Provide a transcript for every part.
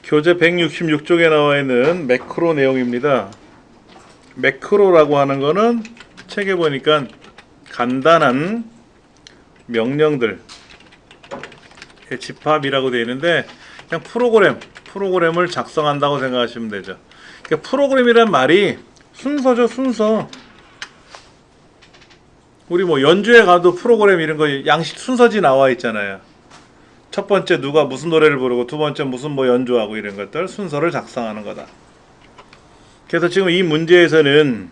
교재 166쪽에 나와 있는 매크로 내용입니다. 매크로라고 하는 거는 책에 보니까 간단한 명령들 집합이라고 되어 있는데 그냥 프로그램을 작성한다고 생각하시면 되죠. 그러니까 프로그램이란 말이 순서죠, 순서. 우리 뭐 연주회 가도 프로그램 이런 거 양식 순서지 나와 있잖아요. 첫 번째 누가 무슨 노래를 부르고 두 번째 무슨 뭐 연주하고 이런 것들 순서를 작성하는 거다. 그래서 지금 이 문제에서는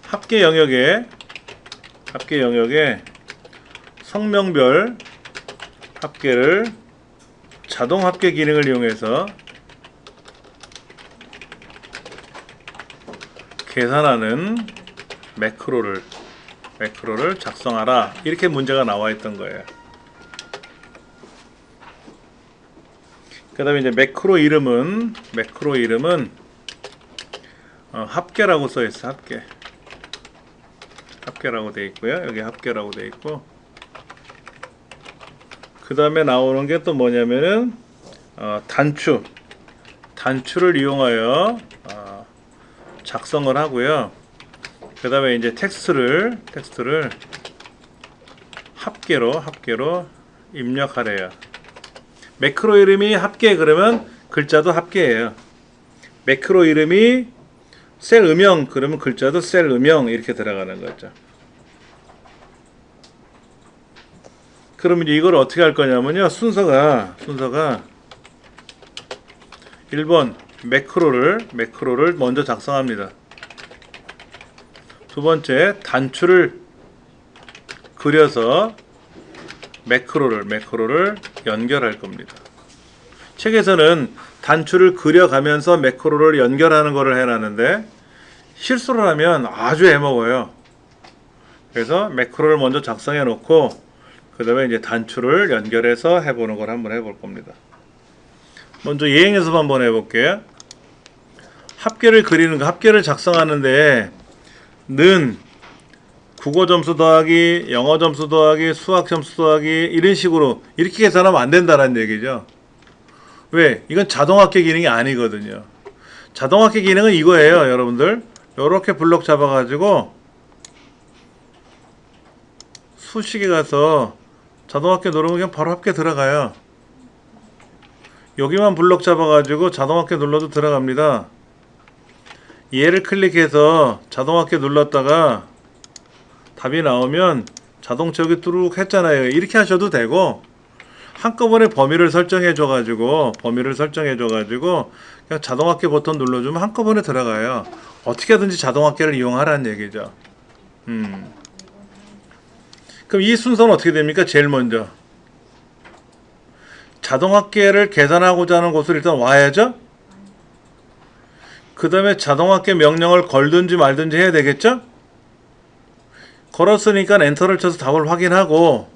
합계 영역에 성명별 합계를 자동 합계 기능을 이용해서 계산하는 매크로를 작성하라, 이렇게 문제가 나와 있던 거예요. 그 다음에 이제 매크로 이름은 합계라고 써 있어. 합계라고 돼 있고요. 여기 합계라고 돼 있고, 그 다음에 나오는 게 또 뭐냐면은 단추를 이용하여 작성을 하고요. 그 다음에 이제 텍스트를 합계로 입력하래요. 매크로 이름이 합계 그러면 글자도 합계예요. 매크로 이름이 셀 음영 그러면 글자도 셀 음영 이렇게 들어가는 거죠. 그러면 이걸 어떻게 할 거냐면요. 순서가 1번 매크로를 먼저 작성합니다. 두 번째 단추를 그려서 매크로를 연결할 겁니다. 책에서는 단추를 그려가면서 매크로를 연결하는 거를 해놨는데 실수를 하면 아주 애먹어요. 그래서 매크로를 먼저 작성해 놓고 그 다음에 이제 단추를 연결해서 해보는 걸 한번 해볼 겁니다. 먼저 예행 연습 한번 해볼게요. 합계를 그리는 거, 합계를 작성하는데 는 국어 점수 더하기, 영어 점수 더하기, 수학 점수 더하기 이런 식으로 이렇게 계산하면 안 된다는 얘기죠. 왜? 이건 자동합계 기능이 아니거든요. 자동합계 기능은 이거예요, 여러분들. 요렇게 블록 잡아가지고 수식에 가서 자동합계 누르면 그냥 바로 합계 들어가요. 여기만 블록 잡아가지고 자동합계 눌러도 들어갑니다. 얘를 클릭해서 자동합계 눌렀다가 답이 나오면 자동 채우기 뚜룩 했잖아요. 이렇게 하셔도 되고, 한꺼번에 범위를 설정해 줘가지고 그냥 자동합계 버튼 눌러주면 한꺼번에 들어가요. 어떻게든지 자동합계를 이용하라는 얘기죠. 그럼 이 순서는 어떻게 됩니까? 제일 먼저 자동합계를 계산하고자 하는 곳을 일단 와야죠. 그 다음에 자동합계 명령을 걸든지 말든지 해야 되겠죠? 걸었으니까 엔터를 쳐서 답을 확인하고,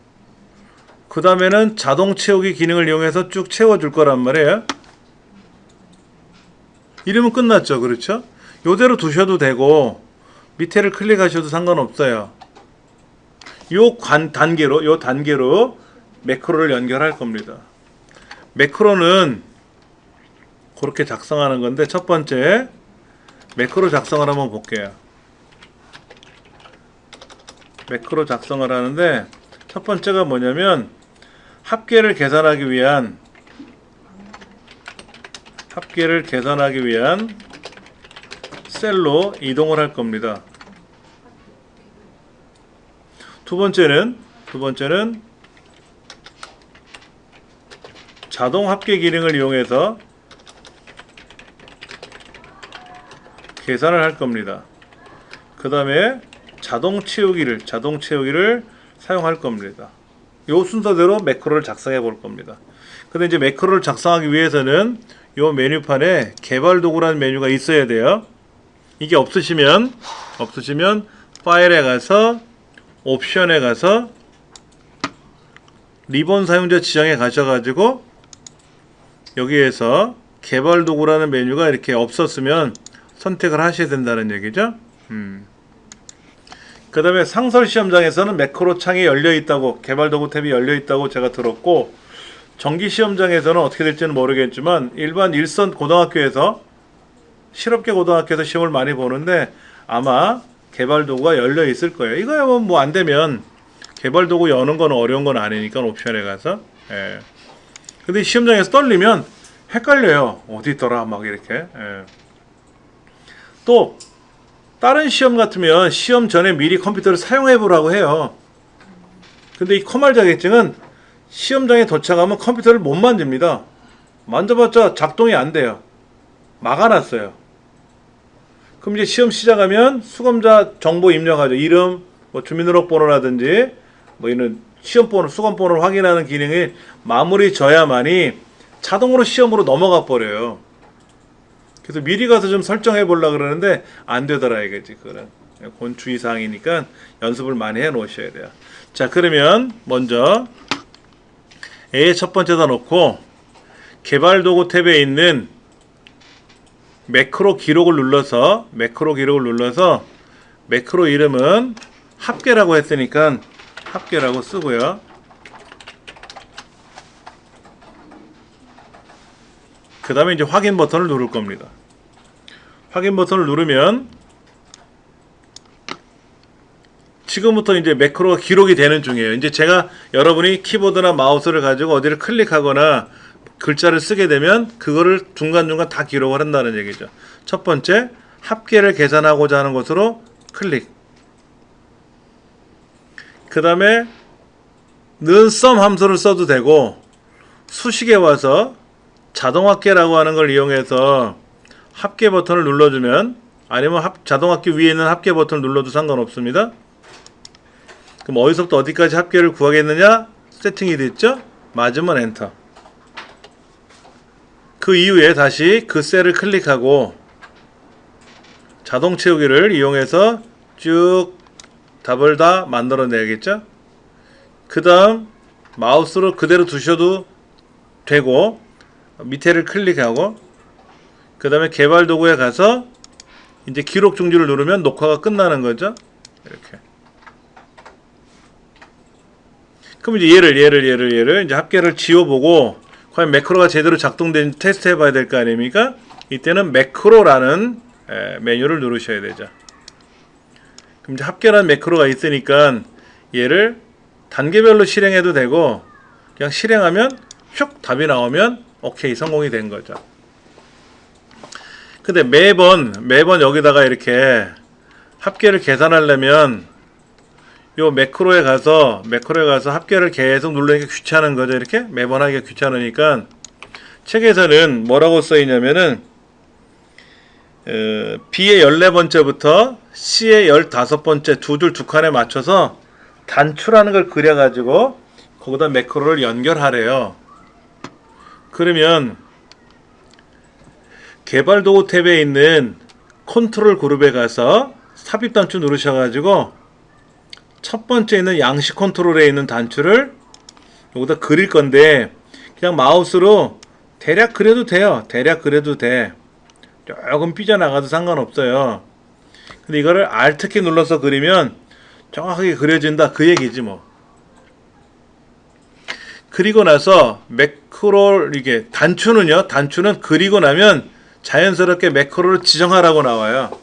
그 다음에는 자동 채우기 기능을 이용해서 쭉 채워줄 거란 말이에요. 이러면 끝났죠. 그렇죠? 요대로 두셔도 되고 밑에를 클릭하셔도 상관없어요. 요 단계로 매크로를 연결할 겁니다. 매크로는 그렇게 작성하는 건데, 첫 번째 매크로 작성을 한번 볼게요. 매크로 작성을 하는데 첫 번째가 뭐냐면 합계를 계산하기 위한 셀로 이동을 할 겁니다. 두 번째는 자동 합계 기능을 이용해서 계산을 할 겁니다. 그 다음에 자동 채우기를 사용할 겁니다. 요 순서대로 매크로를 작성해 볼 겁니다. 근데 이제 매크로를 작성하기 위해서는 요 메뉴판에 개발 도구라는 메뉴가 있어야 돼요. 이게 없으시면 파일에 가서 옵션에 가서 리본 사용자 지정에 가셔가지고 여기에서 개발 도구라는 메뉴가 이렇게 없었으면 선택을 하셔야 된다는 얘기죠. 그 다음에 상설 시험장에서는 매크로 창이 열려 있다고, 개발 도구 탭이 열려 있다고 제가 들었고, 정기 시험장에서는 어떻게 될지는 모르겠지만 일반 일선 고등학교에서 실업계 고등학교에서 시험을 많이 보는데 아마 개발 도구가 열려 있을 거예요. 이거야 뭐 안 되면 개발 도구 여는 건 어려운 건 아니니까 옵션에 가서. 예. 근데 시험장에서 떨리면 헷갈려요. 어디 있더라 막 이렇게. 예. 또 다른 시험 같으면 시험 전에 미리 컴퓨터를 사용해 보라고 해요. 근데 이 커말 자격증은 시험장에 도착하면 컴퓨터를 못 만집니다. 만져봤자 작동이 안 돼요. 막아놨어요. 그럼 이제 시험 시작하면 수검자 정보 입력하죠. 이름, 뭐 주민등록번호라든지 뭐 이런 시험번호, 수검번호를 확인하는 기능이 마무리 져야만이 자동으로 시험으로 넘어가 버려요. 그래서 미리 가서 좀 설정해 보려고 그러는데 안 되더라 이거지. 그거는 권주의사항이니까 연습을 많이 해 놓으셔야 돼요. 자, 그러면 먼저 A의 첫 번째다 놓고 개발도구 탭에 있는 매크로 기록을 눌러서 매크로 이름은 합계라고 했으니까 합계라고 쓰고요. 그 다음에 이제 확인 버튼을 누를 겁니다. 확인 버튼을 누르면 지금부터 이제 매크로가 기록이 되는 중이에요. 이제 제가 여러분이 키보드나 마우스를 가지고 어디를 클릭하거나 글자를 쓰게 되면 그거를 중간중간 다 기록을 한다는 얘기죠. 첫 번째, 합계를 계산하고자 하는 것으로 클릭. 그 다음에 는썸 함수를 써도 되고 수식에 와서 자동합계라고 하는 걸 이용해서 합계 버튼을 눌러주면, 아니면 자동합계 위에 있는 합계 버튼을 눌러도 상관없습니다. 그럼 어디서부터 어디까지 합계를 구하겠느냐? 세팅이 됐죠? 맞으면 엔터. 그 이후에 다시 그 셀을 클릭하고 자동 채우기를 이용해서 쭉 답을 다 만들어내야겠죠? 그 다음 마우스로 그대로 두셔도 되고 밑에를 클릭하고 그 다음에 개발 도구에 가서 이제 기록 중지를 누르면 녹화가 끝나는 거죠. 이렇게. 그럼 이제 얘를 이제 합계를 지워보고 과연 매크로가 제대로 작동되는지 테스트 해봐야 될 거 아닙니까? 이때는 매크로라는 메뉴를 누르셔야 되죠. 그럼 이제 합계라는 매크로가 있으니까 얘를 단계별로 실행해도 되고 그냥 실행하면 슉 답이 나오면 오케이, 성공이 된 거죠. 근데 매번 여기다가 이렇게 합계를 계산하려면 요 매크로에 가서 합계를 계속 누르니까 귀찮은 거죠. 이렇게 매번 하기가 귀찮으니까 책에서는 뭐라고 써 있냐면은 B의 14번째부터 C의 15번째 두 줄 두 칸에 맞춰서 단추라는 걸 그려가지고 거기다 매크로를 연결하래요. 그러면 개발도구 탭에 있는 컨트롤 그룹에 가서 삽입 단추 누르셔가지고 첫 번째 있는 양식 컨트롤에 있는 단추를 여기다 그릴 건데 그냥 마우스로 대략 그려도 돼요. 대략 그려도 돼. 조금 삐져나가도 상관없어요. 근데 이거를 Alt키 눌러서 그리면 정확하게 그려진다 그 얘기지 뭐. 그리고 나서 매크로 이게 단추는 그리고 나면 자연스럽게 매크로를 지정하라고 나와요.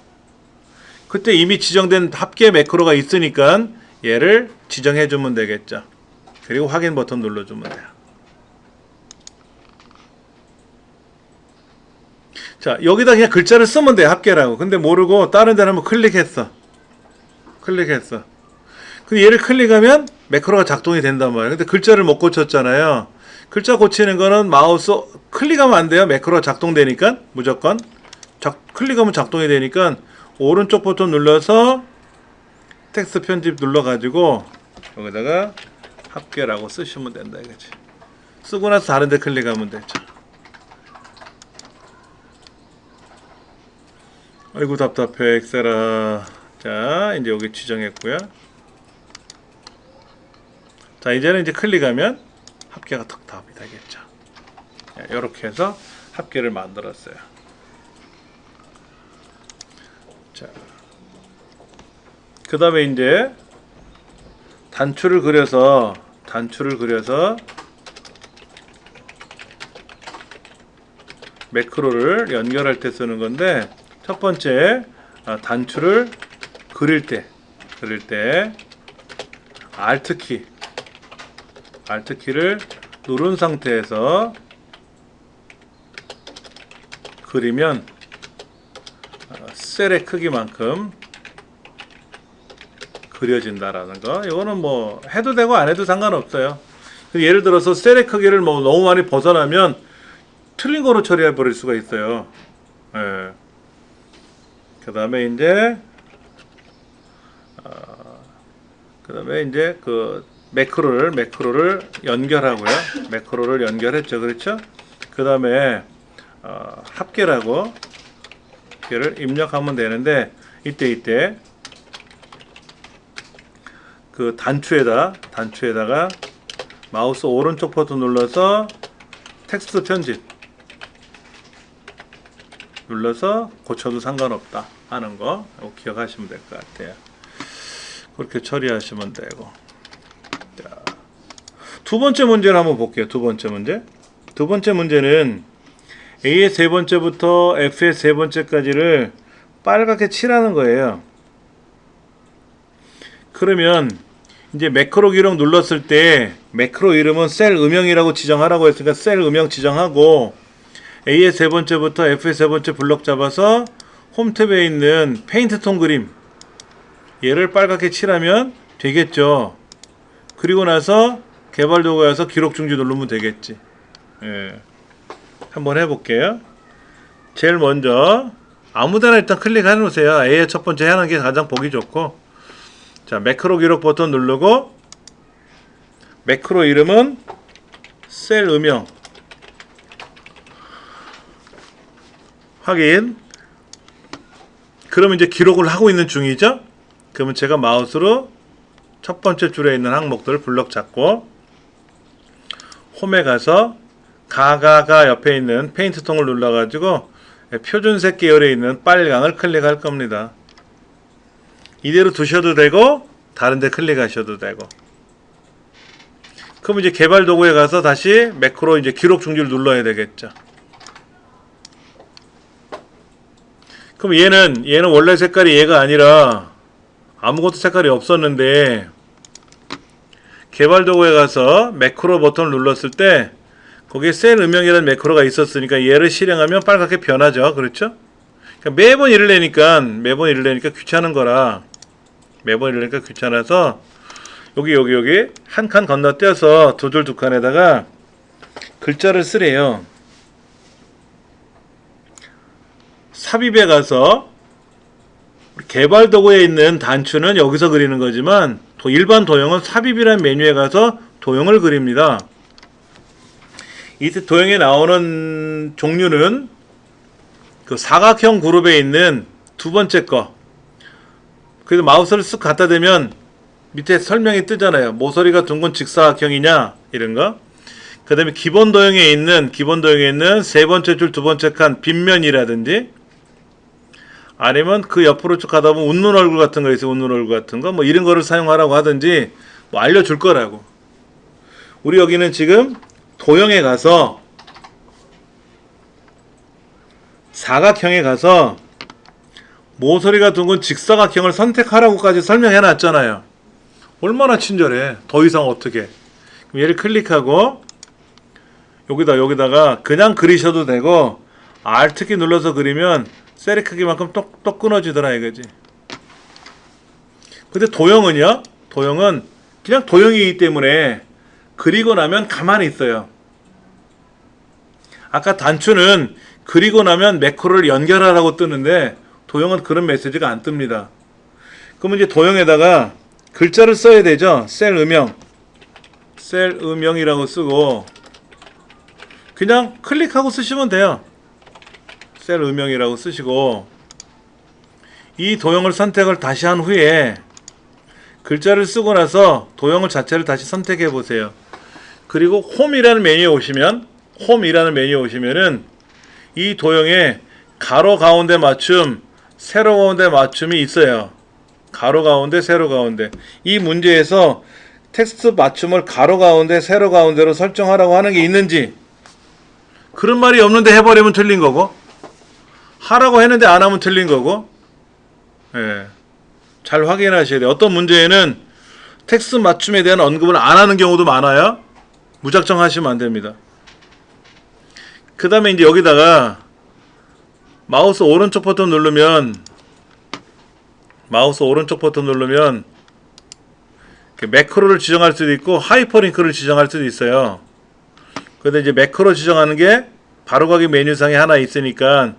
그때 이미 지정된 합계 매크로가 있으니까 얘를 지정해 주면 되겠죠. 그리고 확인 버튼 눌러주면 돼요. 자, 여기다 그냥 글자를 쓰면 돼요. 합계라고. 근데 모르고 다른 데를 한번 클릭했어. 근데 얘를 클릭하면 매크로가 작동이 된단 말이에요. 근데 글자를 못 고쳤잖아요. 글자 고치는 거는 마우스 클릭하면 안 돼요. 매크로가 작동되니까 무조건 클릭하면 작동이 되니까 오른쪽 버튼 눌러서 텍스트 편집 눌러가지고 여기다가 합계라고 쓰시면 된다 이거지. 쓰고 나서 다른 데 클릭하면 되죠. 아이고 답답해 엑셀아. 자, 이제 여기 지정했고요. 자, 이제는 이제 클릭하면 합계가 탁 답이 되겠죠. 이렇게 해서 합계를 만들었어요. 자, 그 다음에 이제 단추를 그려서 매크로를 연결할 때 쓰는 건데, 첫 번째 단추를 그릴 때 Alt키를 누른 상태에서 그리면 셀의 크기만큼 그려진다라는 거. 이거는 뭐 해도 되고 안 해도 상관없어요. 예를 들어서 셀의 크기를 뭐 너무 많이 벗어나면 틀린 거로 처리해 버릴 수가 있어요. 예. 그 다음에 이제 그 매크로를 연결하고요. 매크로를 연결했죠, 그렇죠? 그 다음에 합계라고 합계를 입력하면 되는데, 이때 그 단추에다가 마우스 오른쪽 버튼 눌러서 텍스트 편집 눌러서 고쳐도 상관없다 하는 거 기억하시면 될 것 같아요. 그렇게 처리하시면 되고. 자, 두 번째 문제를 한번 볼게요. 두 번째 문제는 A의 세 번째부터 F의 세 번째까지를 빨갛게 칠하는 거예요. 그러면 이제 매크로 기록 눌렀을 때 매크로 이름은 셀 음영이라고 지정하라고 했으니까 셀 음영 지정하고, A의 세 번째부터 F의 세 번째 블럭 잡아서 홈 탭에 있는 페인트 톤 그림, 얘를 빨갛게 칠하면 되겠죠. 그리고 나서 개발 도구에 와서 기록 중지 누르면 되겠지. 예. 한번 해볼게요. 제일 먼저 아무데나 일단 클릭해 놓으세요. A의 첫 번째 하는 게 가장 보기 좋고. 자, 매크로 기록 버튼 누르고, 매크로 이름은 셀 음영 확인. 그러면 이제 기록을 하고 있는 중이죠. 그러면 제가 마우스로 첫 번째 줄에 있는 항목들 블럭 잡고 홈에 가서 가가가 옆에 있는 페인트 통을 눌러가지고 표준색 계열에 있는 빨강을 클릭할 겁니다. 이대로 두셔도 되고 다른 데 클릭하셔도 되고. 그럼 이제 개발 도구에 가서 다시 매크로 이제 기록 중지를 눌러야 되겠죠. 그럼 얘는 원래 색깔이 얘가 아니라 아무것도 색깔이 없었는데, 개발 도구에 가서 매크로 버튼을 눌렀을 때 거기에 셀 음영이라는 매크로가 있었으니까 얘를 실행하면 빨갛게 변하죠. 그렇죠? 그러니까 매번 일을 내니까 귀찮은 거라, 매번 일을 내니까 귀찮아서 여기 한 칸 건너뛰어서 두 줄 두 칸에다가 글자를 쓰래요. 삽입에 가서 개발 도구에 있는 단추는 여기서 그리는 거지만 일반 도형은 삽입이라는 메뉴에 가서 도형을 그립니다. 이때 도형에 나오는 종류는 그 사각형 그룹에 있는 두 번째 거. 그래서 마우스를 쓱 갖다 대면 밑에 설명이 뜨잖아요. 모서리가 둥근 직사각형이냐 이런 거. 그 다음에 기본 도형에 있는 세 번째 줄 두 번째 칸 빗면이라든지, 아니면 그 옆으로 쭉 가다 보면 웃는 얼굴 같은 거 있어요. 웃는 얼굴 같은 거. 뭐 이런 거를 사용하라고 하든지 뭐 알려줄 거라고. 우리 여기는 지금 도형에 가서 사각형에 가서 모서리가 둥근 직사각형을 선택하라고까지 설명해 놨잖아요. 얼마나 친절해. 더 이상 어떻게. 그럼 얘를 클릭하고 여기다가 그냥 그리셔도 되고, Alt키 눌러서 그리면 셀의 크기만큼 똑 끊어지더라 이거지. 근데 도형은요? 도형은 그냥 도형이기 때문에 그리고 나면 가만히 있어요. 아까 단추는 그리고 나면 매크로를 연결하라고 뜨는데 도형은 그런 메시지가 안 뜹니다. 그러면 이제 도형에다가 글자를 써야 되죠. 셀 음영이라고 쓰고 그냥 클릭하고 쓰시면 돼요. 셀 음영이라고 쓰시고, 이 도형을 선택을 다시 한 후에 글자를 쓰고 나서 도형을 자체를 다시 선택해 보세요. 그리고 홈이라는 메뉴에 오시면은 이 도형에 가로 가운데 맞춤, 세로 가운데 맞춤이 있어요. 가로 가운데, 세로 가운데. 이 문제에서 텍스트 맞춤을 가로 가운데, 세로 가운데로 설정하라고 하는 게 있는지, 그런 말이 없는데 해버리면 틀린 거고, 하라고 했는데 안 하면 틀린 거고. 예. 잘 확인하셔야 돼요. 어떤 문제에는 텍스트 맞춤에 대한 언급을 안 하는 경우도 많아요. 무작정 하시면 안 됩니다. 그 다음에 이제 여기다가 마우스 오른쪽 버튼 누르면 매크로를 지정할 수도 있고 하이퍼링크를 지정할 수도 있어요. 근데 이제 매크로 지정하는 게 바로가기 메뉴상에 하나 있으니까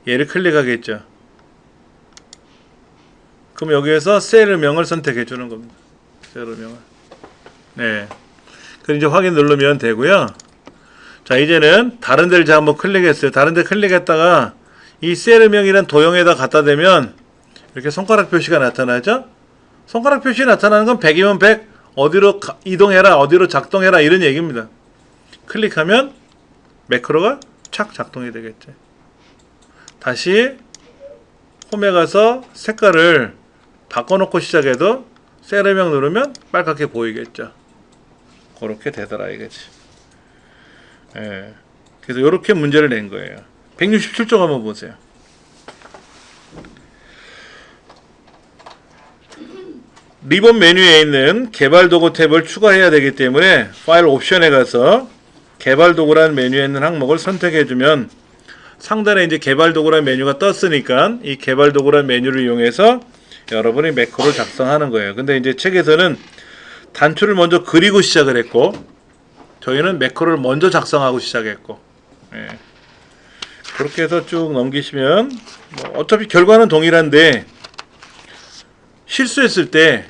얘를 클릭하겠죠. 그럼 여기에서 셀명을 선택해 주는 겁니다. 셀명을. 네. 그럼 이제 확인 누르면 되고요. 자, 이제는 다른 데를 제가 한번 클릭했어요. 다른 데 클릭했다가 이 셀명이란 도형에다 갖다 대면 이렇게 손가락 표시가 나타나죠? 손가락 표시 나타나는 건 100이면 100, 어디로 이동해라, 어디로 작동해라 이런 얘기입니다. 클릭하면 매크로가 착 작동이 되겠죠. 다시 홈에 가서 색깔을 바꿔놓고 시작해도 셀명 누르면 빨갛게 보이겠죠. 그렇게 되더라 이거지. 예. 그래서 이렇게 문제를 낸 거예요. 167쪽 한번 보세요. 리본 메뉴에 있는 개발 도구 탭을 추가해야 되기 때문에 파일 옵션에 가서 개발 도구라는 메뉴에 있는 항목을 선택해 주면 상단에 이제 개발 도구라는 메뉴가 떴으니까 이 개발 도구라는 메뉴를 이용해서 여러분이 매크로를 작성하는 거예요. 근데 이제 책에서는 단추를 먼저 그리고 시작을 했고 저희는 매크로를 먼저 작성하고 시작했고, 예. 그렇게 해서 쭉 넘기시면 뭐 어차피 결과는 동일한데 실수했을 때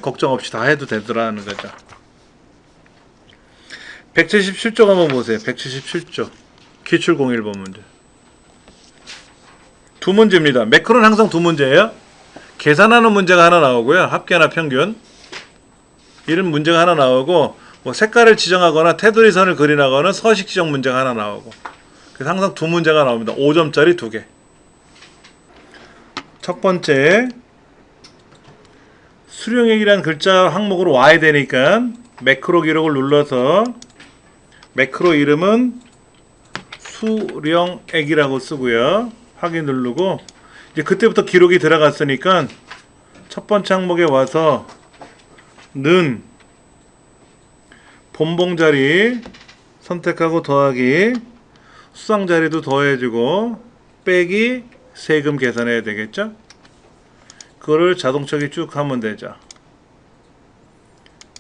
걱정 없이 다 해도 되더라는 거죠. 177쪽 한번 보세요. 177쪽 기출 01번 문제. 두 문제입니다. 매크로는 항상 두 문제예요. 계산하는 문제가 하나 나오고요. 합계나 평균 이런 문제가 하나 나오고 뭐 색깔을 지정하거나 테두리 선을 그리나거나 서식 지정 문제가 하나 나오고, 그래서 항상 두 문제가 나옵니다. 5점짜리 두 개. 첫 번째 수령액이라는 글자 항목으로 와야 되니까 매크로 기록을 눌러서 매크로 이름은 수령액이라고 쓰고요. 확인 누르고 이제 그때부터 기록이 들어갔으니까 첫 번째 항목에 와서 는 본봉자리 선택하고 더하기 수상자리도 더해주고 빼기 세금 계산해야 되겠죠. 그거를 자동차기 쭉 하면 되죠.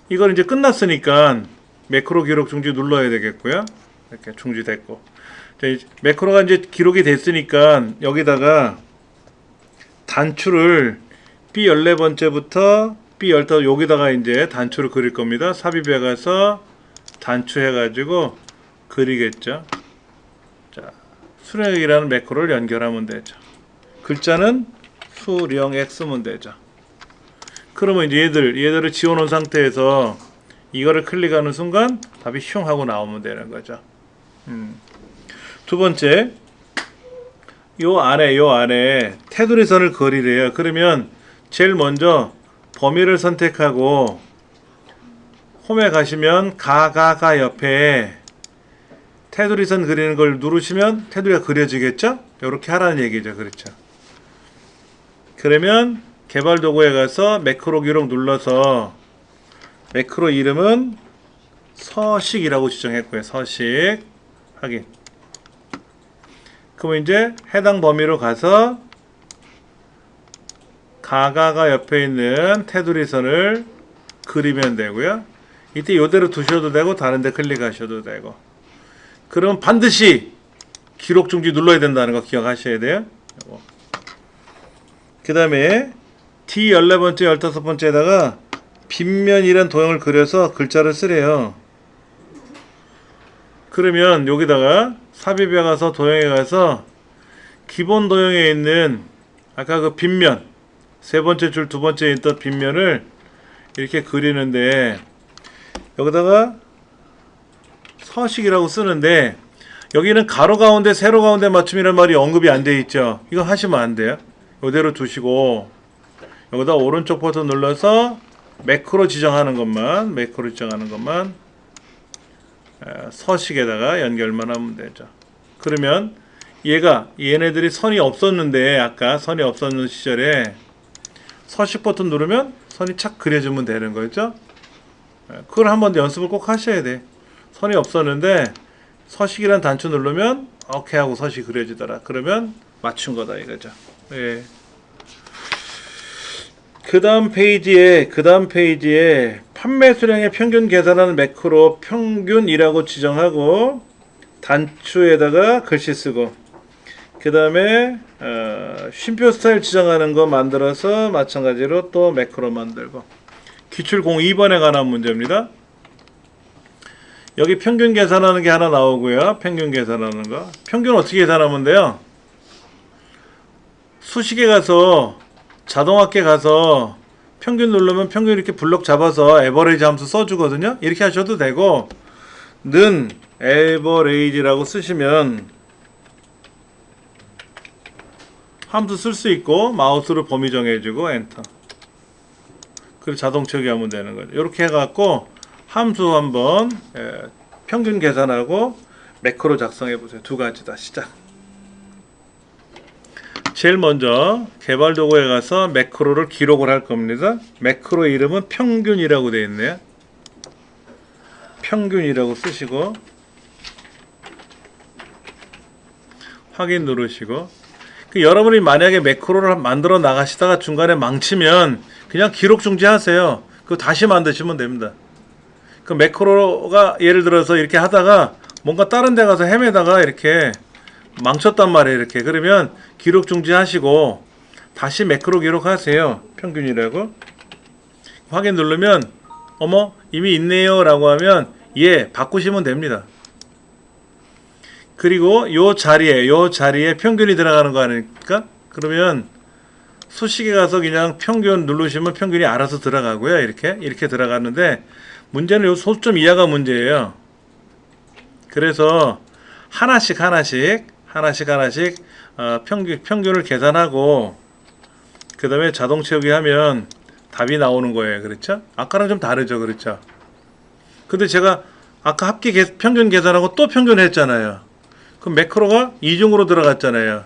이걸 이제 끝났으니까 매크로 기록 중지 눌러야 되겠고요. 이렇게 중지됐고, 매크로가 이제 기록이 됐으니까 여기다가 단추를 B14번째부터 B15 여기다가 이제 단추를 그릴 겁니다. 삽입해 가서 단추 해가지고 그리겠죠. 자, 수령액이라는 매크로를 연결하면 되죠. 글자는 수령액 쓰면 되죠. 그러면 이제 얘들을 지워놓은 상태에서 이거를 클릭하는 순간 답이 슝 하고 나오면 되는 거죠. 두 번째, 요 안에 테두리 선을 그리래요. 그러면 제일 먼저 범위를 선택하고 홈에 가시면 가가 옆에 테두리 선 그리는 걸 누르시면 테두리가 그려지겠죠? 이렇게 하라는 얘기죠. 그렇죠? 그러면 개발 도구에 가서 매크로 기록 눌러서 매크로 이름은 서식이라고 지정했고요. 서식 확인. 그러면 이제 해당 범위로 가서 가가 옆에 있는 테두리 선을 그리면 되고요. 이때 이대로 두셔도 되고 다른 데 클릭하셔도 되고. 그럼 반드시 기록 중지 눌러야 된다는 거 기억하셔야 돼요. 그 다음에 D14번째, 15번째에다가 빗면이란 도형을 그려서 글자를 쓰래요. 그러면 여기다가 삽입에 가서 도형에 가서 기본 도형에 있는 아까 그 빗면 세 번째 줄 두 번째에 있던 빗면을 이렇게 그리는데 여기다가 서식이라고 쓰는데 여기는 가로 가운데 세로 가운데 맞춤이라는 말이 언급이 안 돼 있죠. 이거 하시면 안 돼요. 이대로 두시고 여기다 오른쪽 버튼 눌러서 매크로 지정하는 것만 서식에다가 연결만 하면 되죠. 그러면 얘네들이 선이 없었는데 아까 선이 없었는 시절에 서식 버튼 누르면 선이 착 그려지면 되는 거죠. 그걸 한번 연습을 꼭 하셔야 돼. 선이 없었는데 서식이란 단추 누르면 오케이 하고 서식이 그려지더라. 그러면 맞춘 거다 이거죠. 예. 그 다음 페이지에 판매 수량의 평균 계산하는 매크로 평균이라고 지정하고 단추에다가 글씨 쓰고 그 다음에 쉼표 스타일 지정하는 거 만들어서 마찬가지로 또 매크로 만들고 기출 02번에 관한 문제입니다. 여기 평균 계산하는 게 하나 나오고요. 평균 계산하는 거. 평균 어떻게 계산하면 돼요? 수식에 가서 자동학계 가서 평균 누르면 평균 이렇게 블럭 잡아서 에버레이지 함수 써주거든요. 이렇게 하셔도 되고 는 에버레이지라고 쓰시면 함수 쓸 수 있고 마우스로 범위 정해주고 엔터. 그리고 자동 채우기하면 되는 거죠. 이렇게 해갖고 함수 한번 평균 계산하고 매크로 작성해 보세요. 두 가지다. 시작. 제일 먼저 개발 도구에 가서 매크로를 기록을 할 겁니다. 매크로 이름은 평균이라고 되어 있네요. 평균이라고 쓰시고 확인 누르시고 여러분이 만약에 매크로를 만들어 나가시다가 중간에 망치면 그냥 기록 중지하세요. 그거 다시 만드시면 됩니다. 그 매크로가 예를 들어서 이렇게 하다가 뭔가 다른 데 가서 헤매다가 이렇게 망쳤단 말이에요. 이렇게 그러면 기록 중지하시고 다시 매크로 기록하세요. 평균이라고 확인 누르면 어머 이미 있네요 라고 하면 예 바꾸시면 됩니다. 그리고 요 자리에 평균이 들어가는 거 아닙니까? 그러면 수식에 가서 그냥 평균 누르시면 평균이 알아서 들어가고요. 이렇게 들어가는데 문제는 요 소점 이하가 문제예요. 그래서 하나씩 평균을 계산하고 그 다음에 자동 채우기 하면 답이 나오는 거예요. 그렇죠? 아까랑 좀 다르죠. 그렇죠? 근데 제가 아까 합계 평균 계산하고 또 평균 했잖아요. 그럼 매크로가 이중으로 들어갔잖아요.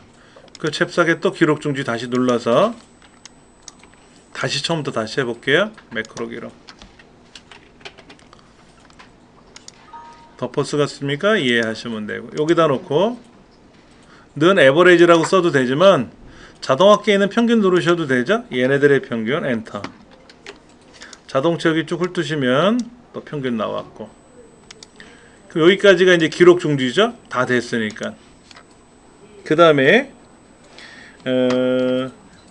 그 잽싸게 또 기록 중지 다시 눌러서 다시 처음부터 다시 해볼게요. 매크로 기록. 덮어 쓰겠습니까? 이해하시면 되고 여기다 놓고 는 에버레이지라고 써도 되지만 자동학계에 있는 평균 누르셔도 되죠. 얘네들의 평균 엔터. 자동 채우기 쭉 훑으시면 또 평균 나왔고 여기까지가 이제 기록 중지죠. 다 됐으니까. 그 다음에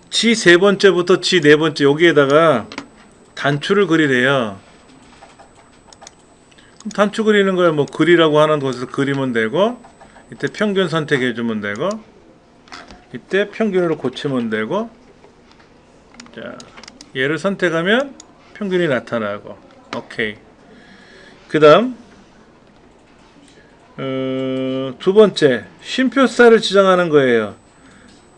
G 세 번째부터 G 네 번째 여기에다가 단추를 그리래요. 단추 그리는 거야 뭐 그리라고 하는 곳에서 그리면 되고 이때 평균 선택해 주면 되고 이때 평균으로 고치면 되고 자 얘를 선택하면 평균이 나타나고 오케이. 그 다음 두 번째 쉼표 스타일을 지정하는 거예요.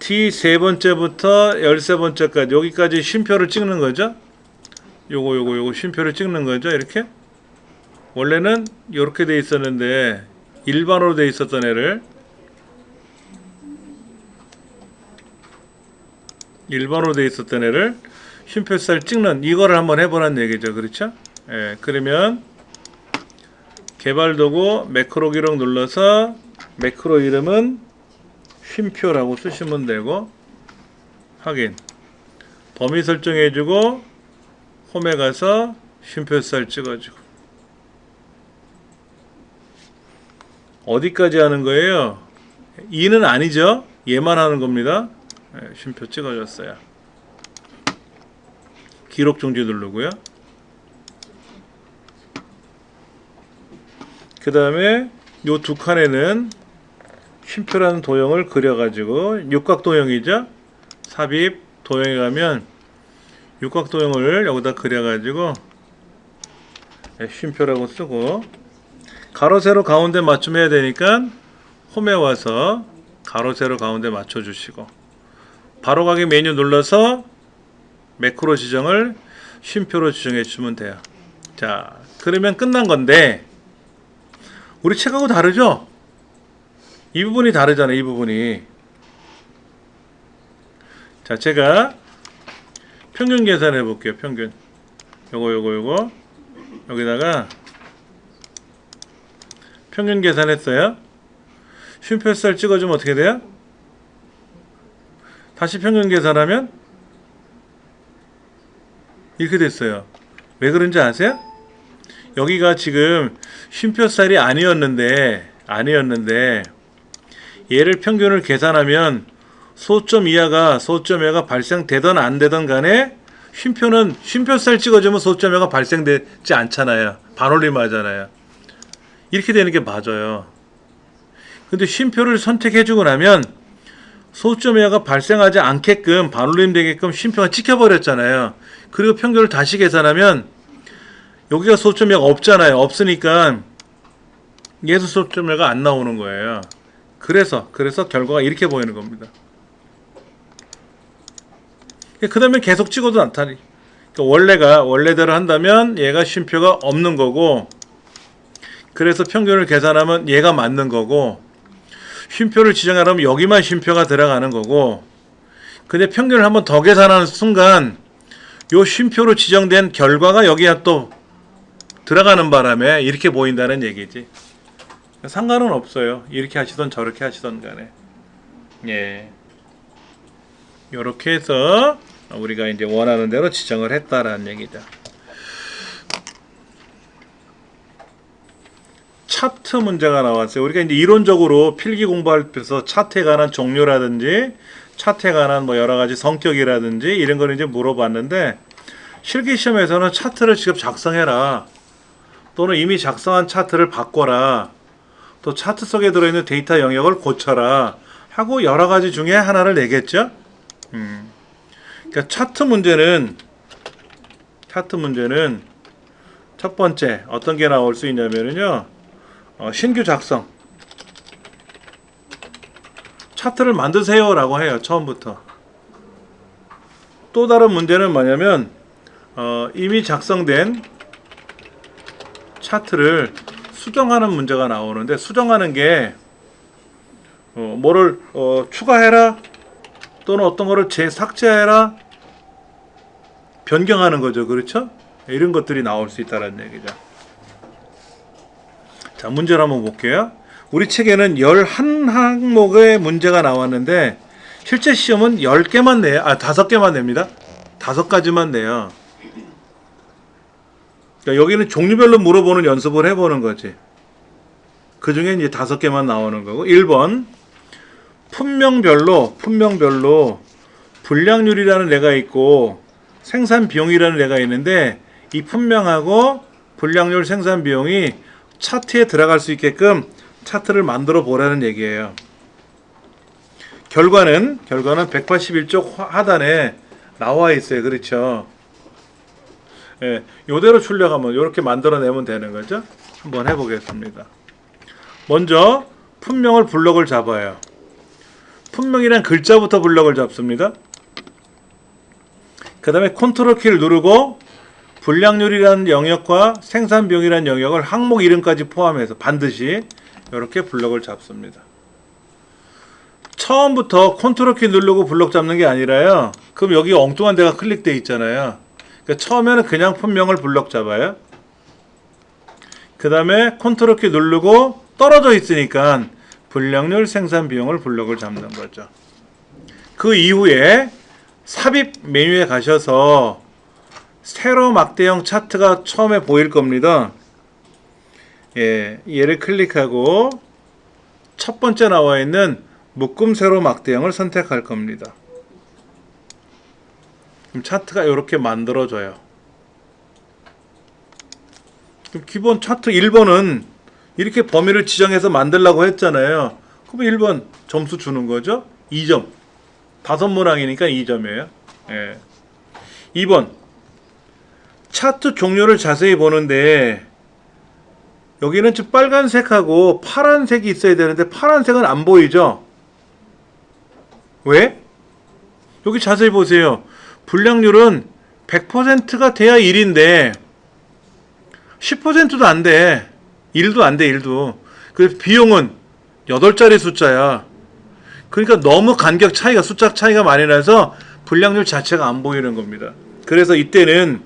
T 세 번째부터 13번째까지 여기까지 쉼표를 찍는 거죠. 요거 쉼표를 찍는 거죠. 이렇게 원래는 이렇게 돼 있었는데 일반으로 돼 있었던 애를 쉼표 스타일 찍는 이거를 한번 해보라는 얘기죠. 그렇죠? 예, 그러면 개발 도구 매크로 기록 눌러서 매크로 이름은 쉼표라고 쓰시면 되고 확인 범위 설정해주고 홈에 가서 쉼표 스타일 찍어주고 어디까지 하는 거예요? 2는 아니죠? 얘만 하는 겁니다. 네, 쉼표 찍어줬어요. 기록 중지 누르고요. 그 다음에 요 두 칸에는 쉼표라는 도형을 그려가지고 육각 도형이죠. 삽입 도형에 가면 육각 도형을 여기다 그려가지고 쉼표라고 쓰고 가로 세로 가운데 맞춤해야 되니까 홈에 와서 가로 세로 가운데 맞춰주시고 바로가기 메뉴 눌러서 매크로 지정을 쉼표로 지정해 주시면 돼요. 자 그러면 끝난 건데 우리 책하고 다르죠? 이 부분이 다르잖아요. 이 부분이. 자, 제가 평균 계산해 볼게요. 평균. 요거 여기다가 평균 계산했어요. 쉼표살 찍어주면 어떻게 돼요? 다시 평균 계산하면 이렇게 됐어요. 왜 그런지 아세요? 여기가 지금 쉼표살이 아니었는데 얘를 평균을 계산하면 소점 이하가 발생되던 안 되던 간에 쉼표살 찍어주면 소점 이하가 발생되지 않잖아요. 반올림 하잖아요. 이렇게 되는 게 맞아요. 근데 쉼표를 선택해주고 나면 소점 이하가 발생하지 않게끔 반올림 되게끔 쉼표가 찍혀버렸잖아요. 그리고 평균을 다시 계산하면 여기가 소점 이하가 없잖아요. 없으니까 얘도 소점 이하가 안 나오는 거예요. 그래서 결과가 이렇게 보이는 겁니다. 그 다음에 계속 찍어도 나타나니. 원래대로 한다면 얘가 쉼표가 없는 거고, 그래서 평균을 계산하면 얘가 맞는 거고, 쉼표를 지정하려면 여기만 쉼표가 들어가는 거고, 근데 평균을 한번 더 계산하는 순간 요 쉼표로 지정된 결과가 여기에 또 들어가는 바람에 이렇게 보인다는 얘기지. 상관은 없어요. 이렇게 하시던 저렇게 하시던 간에. 예. 요렇게 해서 우리가 이제 원하는 대로 지정을 했다라는 얘기죠. 차트 문제가 나왔어요. 우리가 이제 이론적으로 필기 공부할 때서 차트에 관한 종류라든지 차트에 관한 뭐 여러 가지 성격이라든지 이런 걸 이제 물어봤는데, 실기 시험에서는 차트를 직접 작성해라, 또는 이미 작성한 차트를 바꿔라, 또 차트 속에 들어있는 데이터 영역을 고쳐라 하고 여러 가지 중에 하나를 내겠죠. 그러니까 차트 문제는 첫 번째 어떤 게 나올 수 있냐면요, 신규 작성, 차트를 만드세요 라고 해요. 처음부터. 또 다른 문제는 뭐냐면 이미 작성된 차트를 수정하는 문제가 나오는데, 수정하는 게 뭐를 추가해라, 또는 어떤 거를 삭제해라, 변경하는 거죠. 그렇죠? 이런 것들이 나올 수 있다는 얘기죠. 자, 문제를 한번 볼게요. 우리 책에는 11항목의 문제가 나왔는데 실제 시험은 10개만 내요. 5개만 냅니다. 5가지만 내요. 그러니까 여기는 종류별로 물어보는 연습을 해보는 거지. 그 중에 이제 5개만 나오는 거고, 1번 품명별로 불량률이라는 애가 있고 생산 비용이라는 애가 있는데, 이 품명하고 불량률, 생산 비용이 차트에 들어갈 수 있게끔 차트를 만들어 보라는 얘기예요. 결과는 181쪽 하단에 나와 있어요. 그렇죠? 예, 요대로 출력하면 이렇게 만들어내면 되는 거죠. 한번 해보겠습니다. 먼저 품명을 블럭을 잡아요. 품명이란 글자부터 블럭을 잡습니다. 그 다음에 컨트롤 키를 누르고 불량률이라는 영역과 생산비용이라는 영역을 항목 이름까지 포함해서 반드시 이렇게 블럭을 잡습니다. 처음부터 컨트롤 키 누르고 블럭 잡는 게 아니라요, 그럼 여기 엉뚱한 데가 클릭되어 있잖아요. 그러니까 처음에는 그냥 품명을 블럭 잡아요. 그 다음에 컨트롤 키 누르고 떨어져 있으니까 불량률, 생산비용을 블럭을 잡는 거죠. 그 이후에 삽입 메뉴에 가셔서 세로 막대형 차트가 처음에 보일 겁니다. 예, 얘를 클릭하고 첫 번째 나와 있는 묶음 세로 막대형을 선택할 겁니다. 그럼 차트가 이렇게 만들어져요. 그럼 기본 차트 1번은 이렇게 범위를 지정해서 만들라고 했잖아요. 그럼 1번 점수 주는 거죠. 2점. 5문항이니까 2점이에요. 예. 2번 차트 종류를 자세히 보는데 여기는 좀 빨간색하고 파란색이 있어야 되는데 파란색은 안 보이죠? 왜? 여기 자세히 보세요. 불량률은 100%가 돼야 1인데 10%도 안 돼. 1도 안 돼. 1도. 그래서 비용은 8자리 숫자야. 그러니까 너무 간격 차이가, 숫자 차이가 많이 나서 불량률 자체가 안 보이는 겁니다. 그래서 이때는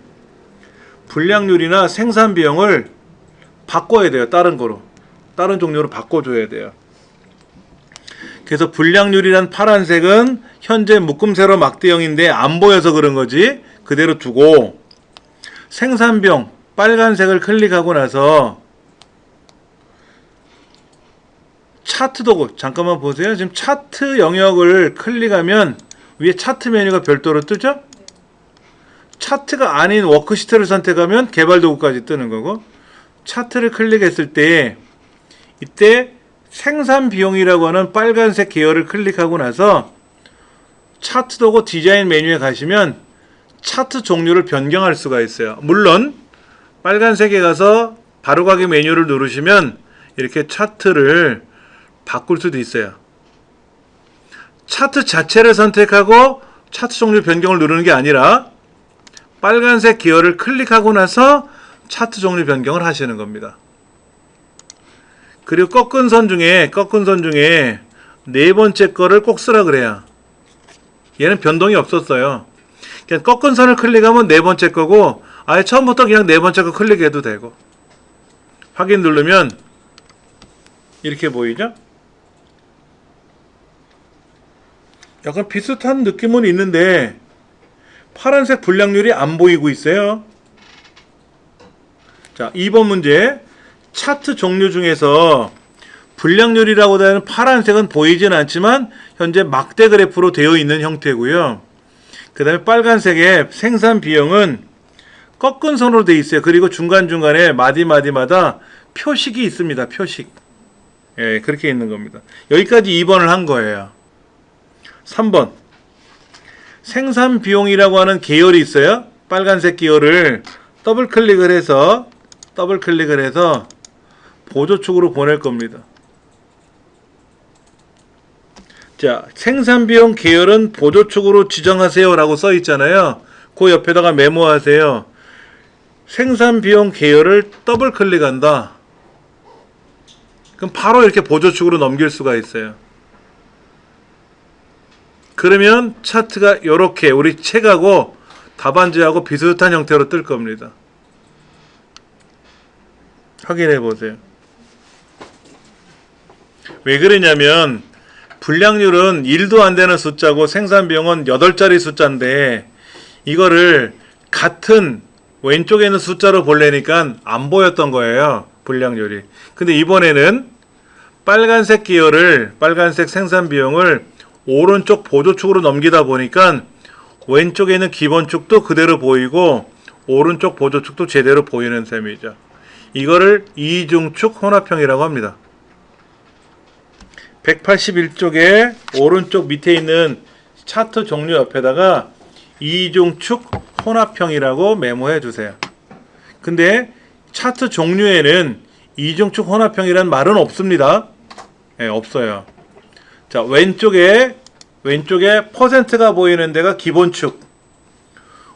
불량률이나 생산 비용을 바꿔야 돼요. 다른 거로. 다른 종류로 바꿔줘야 돼요. 그래서 불량률이란 파란색은 현재 묶음 세로 막대형인데 안 보여서 그런 거지. 그대로 두고 생산 비용 빨간색을 클릭하고 나서 차트 도구 잠깐만 보세요. 지금 차트 영역을 클릭하면 위에 차트 메뉴가 별도로 뜨죠? 차트가 아닌 워크시트를 선택하면 개발 도구까지 뜨는 거고, 차트를 클릭했을 때 이때 생산 비용이라고 하는 빨간색 계열을 클릭하고 나서 차트 도구 디자인 메뉴에 가시면 차트 종류를 변경할 수가 있어요. 물론 빨간색에 가서 바로가기 메뉴를 누르시면 이렇게 차트를 바꿀 수도 있어요. 차트 자체를 선택하고 차트 종류 변경을 누르는 게 아니라 빨간색 계열을 클릭하고 나서 차트 종류 변경을 하시는 겁니다. 그리고 꺾은 선 중에 네 번째 거를 꼭 쓰라 그래요. 얘는 변동이 없었어요. 그냥 꺾은 선을 클릭하면 네 번째 거고, 아예 처음부터 그냥 네 번째 거 클릭해도 되고. 확인 누르면 이렇게 보이죠? 약간 비슷한 느낌은 있는데 파란색 불량률이 안 보이고 있어요. 자, 2번 문제. 차트 종류 중에서 불량률이라고 하는 파란색은 보이진 않지만 현재 막대 그래프로 되어 있는 형태고요. 그 다음에 빨간색의 생산 비용은 꺾은 선으로 되어 있어요. 그리고 중간중간에 마디마디마다 표식이 있습니다. 표식. 예, 그렇게 있는 겁니다. 여기까지 2번을 한 거예요. 3번. 생산 비용이라고 하는 계열이 있어요. 빨간색 계열을 더블 클릭을 해서 보조축으로 보낼 겁니다. 자, 생산비용 계열은 보조축으로 지정하세요 라고 써 있잖아요. 그 옆에다가 메모하세요. 생산비용 계열을 더블 클릭한다. 그럼 바로 이렇게 보조축으로 넘길 수가 있어요. 그러면 차트가 이렇게 우리 책하고 답안지하고 비슷한 형태로 뜰 겁니다. 확인해 보세요. 왜 그러냐면 불량률은 1도 안 되는 숫자고 생산비용은 8자리 숫자인데 이거를 같은 왼쪽에 있는 숫자로 보려니까 안 보였던 거예요. 불량률이. 근데 이번에는 빨간색 계열을, 빨간색 생산비용을 오른쪽 보조축으로 넘기다 보니까 왼쪽에 있는 기본축도 그대로 보이고 오른쪽 보조축도 제대로 보이는 셈이죠. 이거를 이중축 혼합형이라고 합니다. 181쪽에 오른쪽 밑에 있는 차트 종류 옆에다가 이중축 혼합형이라고 메모해 주세요. 근데 차트 종류에는 이중축 혼합형이란 말은 없습니다. 네, 없어요. 자, 왼쪽에 퍼센트가 보이는 데가 기본축,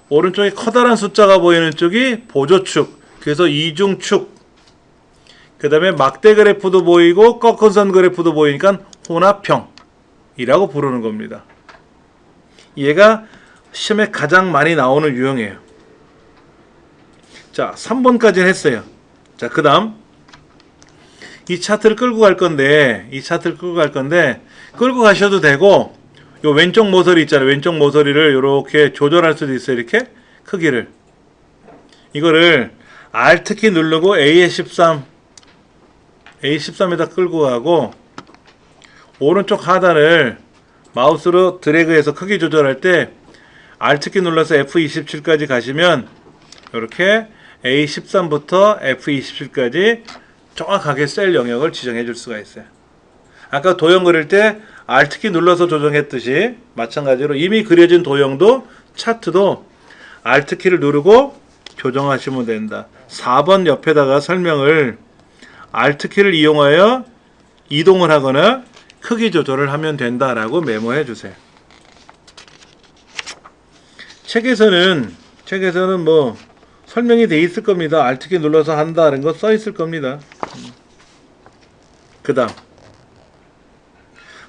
오른쪽에 커다란 숫자가 보이는 쪽이 보조축, 그래서 이중축. 그 다음에 막대 그래프도 보이고 꺾은 선 그래프도 보이니까 혼합형이라고 부르는 겁니다. 얘가 시험에 가장 많이 나오는 유형이에요. 자, 3번까지는 했어요. 자, 그 다음 이 차트를 끌고 갈 건데 끌고 가셔도 되고, 요 왼쪽 모서리 있잖아요. 왼쪽 모서리를 이렇게 조절할 수도 있어요. 이렇게 크기를. 이거를 Alt키 누르고 A13에다 끌고 가고, 오른쪽 하단을 마우스로 드래그해서 크기 조절할 때 Alt키 눌러서 F27까지 가시면 이렇게 A13부터 F27까지 정확하게 셀 영역을 지정해 줄 수가 있어요. 아까 도형 그릴 때 Alt키 눌러서 조정했듯이 마찬가지로 이미 그려진 도형도 차트도 Alt키를 누르고 조정하시면 된다. 4번 옆에다가 설명을 Alt키를 이용하여 이동을 하거나 크기 조절을 하면 된다라고 메모해 주세요. 책에서는 뭐 설명이 돼 있을 겁니다. Alt키 눌러서 한다는 거 써 있을 겁니다. 그 다음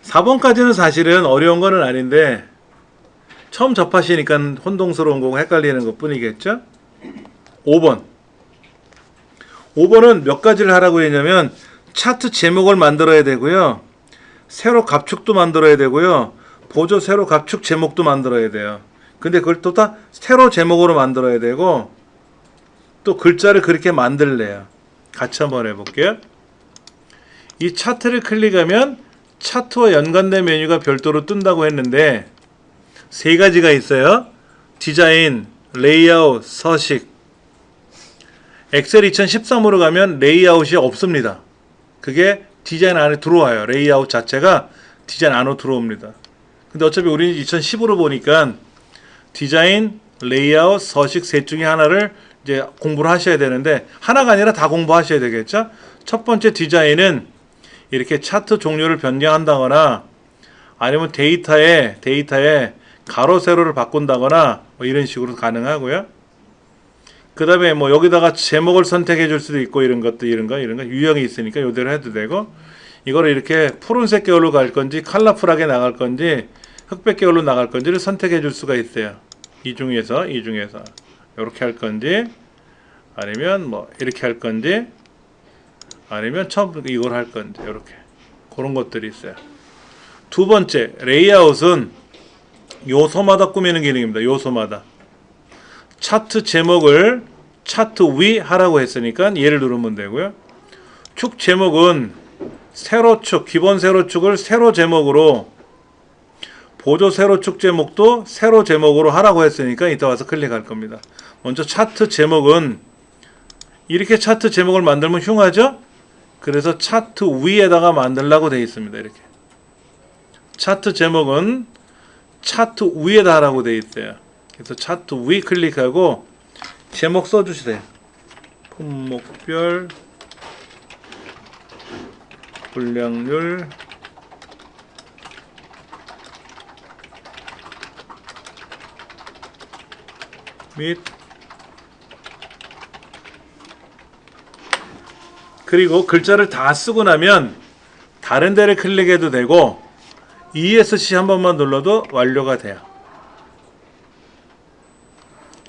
4번까지는 사실은 어려운 거는 아닌데 처음 접하시니까 혼동스러운 거고 헷갈리는 것 뿐이겠죠. 5번은 몇 가지를 하라고 했냐면 차트 제목을 만들어야 되고요, 세로 갑축도 만들어야 되고요, 보조 세로 갑축 제목도 만들어야 돼요. 근데 그걸 또 다 세로 제목으로 만들어야 되고 또 글자를 그렇게 만들래요. 같이 한번 해볼게요. 이 차트를 클릭하면 차트와 연관된 메뉴가 별도로 뜬다고 했는데 세 가지가 있어요. 디자인, 레이아웃, 서식. 엑셀 2013으로 가면 레이아웃이 없습니다. 그게 디자인 안에 들어와요. 레이아웃 자체가 디자인 안으로 들어옵니다. 근데 어차피 우리는 2010으로 보니까 디자인, 레이아웃, 서식 셋 중에 하나를 이제 공부를 하셔야 되는데 하나가 아니라 다 공부하셔야 되겠죠. 첫 번째 디자인은 이렇게 차트 종류를 변경한다거나 아니면 데이터에 가로 세로를 바꾼다거나 뭐 이런 식으로 가능하고요. 그 다음에 뭐 여기다가 제목을 선택해 줄 수도 있고 이런 거 유형이 있으니까 이대로 해도 되고, 이거를 이렇게 푸른색 계열로 갈 건지 컬러풀하게 나갈 건지 흑백 계열로 나갈 건지를 선택해 줄 수가 있어요. 이 중에서 이렇게 할 건지 아니면 뭐 이렇게 할 건지 아니면 처음부터 이걸 할 건지 이렇게 그런 것들이 있어요. 두 번째 레이아웃은 요소마다 꾸미는 기능입니다. 요소마다 차트 제목을 차트 위 하라고 했으니까 얘를 누르면 되고요. 축 제목은 세로축, 기본 세로축을 세로 제목으로, 보조 세로축 제목도 세로 제목으로 하라고 했으니까 이따 와서 클릭할 겁니다. 먼저 차트 제목은 이렇게 차트 제목을 만들면 흉하죠? 그래서 차트 위에다가 만들라고 되어 있습니다. 이렇게 차트 제목은 차트 위에다 하라고 되어 있어요. 그래서 차트 위 클릭하고 제목 써주세요. 품목별 분량률 및 그리고 글자를 다 쓰고 나면 다른 데를 클릭해도 되고 ESC 한 번만 눌러도 완료가 돼요.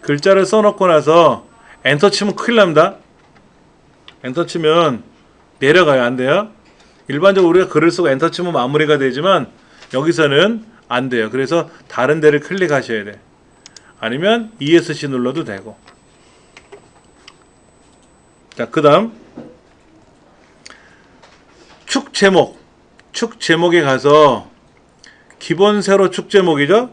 글자를 써놓고 나서 엔터 치면 큰일 납니다. 엔터 치면 내려가요. 안 돼요. 일반적으로 우리가 글을 쓰고 엔터 치면 마무리가 되지만 여기서는 안 돼요. 그래서 다른 데를 클릭하셔야 돼. 아니면 ESC 눌러도 되고. 자, 그 다음 축 제목에 가서 기본 세로 축 제목이죠.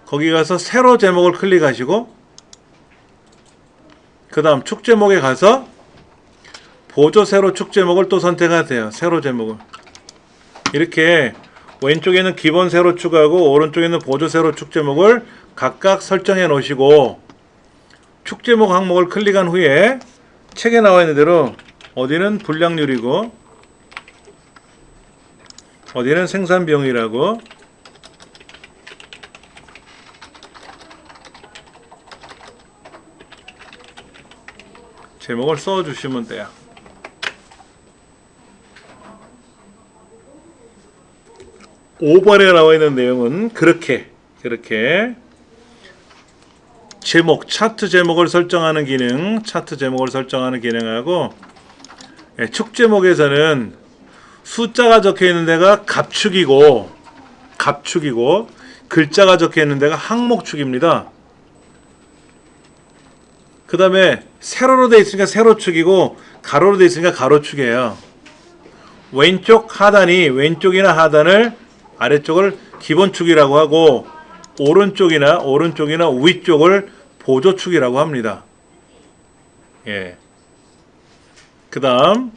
거기 가서 세로 제목을 클릭하시고 그 다음 축 제목에 가서 보조 세로 축 제목을 또 선택하세요. 세로 제목을 이렇게 왼쪽에는 기본 세로 축하고 오른쪽에는 보조 세로 축 제목을 각각 설정해 놓으시고 축 제목 항목을 클릭한 후에 책에 나와 있는 대로 어디는 분량률이고 어디는 생산 비용이라고 제목을 써주시면 돼요. (5번에) 나와 있는 내용은 그렇게 제목, 차트 제목을 설정하는 기능, 기능하고 축 제목에서는 숫자가 적혀 있는 데가 갑축이고 글자가 적혀 있는 데가 항목축입니다. 그 다음에 세로로 되어 있으니까 세로축이고 가로로 되어 있으니까 가로축이에요. 왼쪽 하단이 왼쪽이나 하단을 아래쪽을 기본축이라고 하고 오른쪽이나 위쪽을 보조축이라고 합니다. 예. 그 다음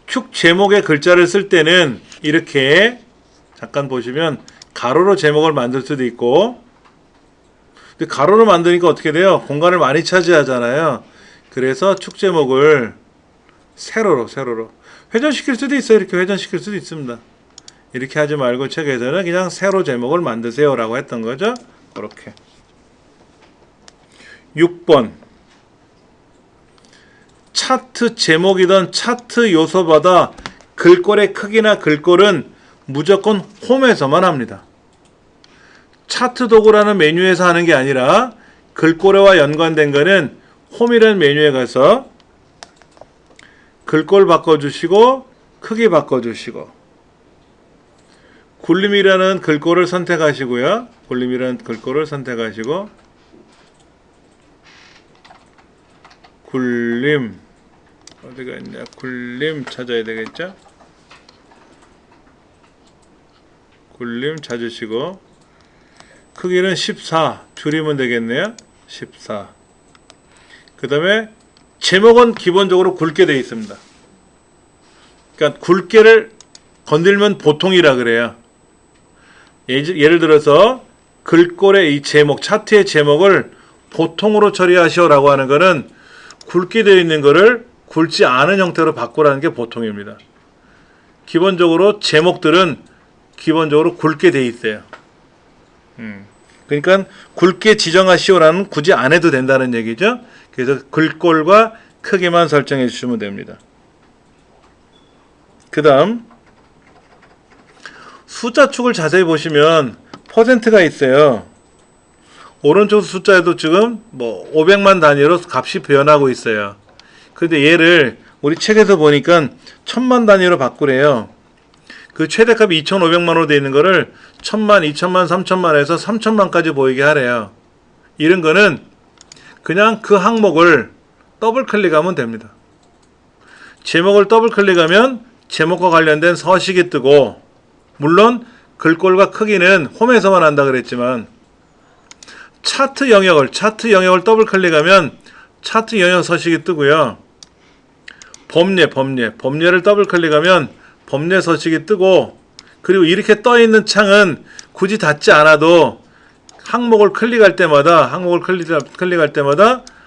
축 제목의 글자를 쓸 때는 이렇게 잠깐 보시면 가로로 제목을 만들 수도 있고, 근데 가로로 만드니까 어떻게 돼요? 공간을 많이 차지하잖아요. 그래서 축 제목을 세로로 회전시킬 수도 있어요. 이렇게 회전시킬 수도 있습니다. 이렇게 하지 말고 책에서는 그냥 세로 제목을 만드세요 라고 했던 거죠. 그렇게 차트 제목이든 차트 요소마다 글꼴의 크기나 글꼴은 무조건 홈에서만 합니다. 차트 도구라는 메뉴에서 하는 게 아니라 글꼴과 연관된 거는 홈이라는 메뉴에 가서 글꼴 바꿔주시고 크기 바꿔주시고 굴림이라는 글꼴을 선택하시고요. 굴림이라는 글꼴을 선택하시고 굴림 어디가 있냐? 굴림 찾아야 되겠죠? 굴림 찾으시고 크기는 14 줄이면 되겠네요. 14. 그 다음에 제목은 기본적으로 굵게 되어 있습니다. 그러니까 굵게를 건들면 보통이라 그래요. 예를 들어서 글꼴의 이 제목, 차트의 제목을 보통으로 처리하시오라고 하는 거는 굵게 되어 있는 거를 굵지 않은 형태로 바꾸라는 게 보통입니다. 기본적으로 제목들은 기본적으로 굵게 되어 있어요. 그러니까 굵게 지정하시오라는 굳이 안 해도 된다는 얘기죠. 그래서 글꼴과 크기만 설정해 주시면 됩니다. 그 다음 숫자 축을 자세히 보시면 퍼센트가 있어요. 오른쪽 숫자에도 지금 500만 단위로 값이 변하고 있어요. 그런데 얘를 우리 책에서 보니까 1000만 단위로 바꾸래요. 그 최대값이 2500만으로 되어 있는 거를 1000만, 2000만, 3000만에서 3000만까지 보이게 하래요. 이런 거는 그냥 그 항목을 더블 클릭하면 됩니다. 제목을 더블 클릭하면 제목과 관련된 서식이 뜨고, 물론 글꼴과 크기는 홈에서만 한다 그랬지만 차트 영역을 더블 클릭하면 차트 영역 서식이 뜨고요. 법례를 더블 클릭하면 법례 서식이 뜨고, 그리고 이렇게 떠 있는 창은 굳이 닫지 않아도 항목을 클릭할 때마다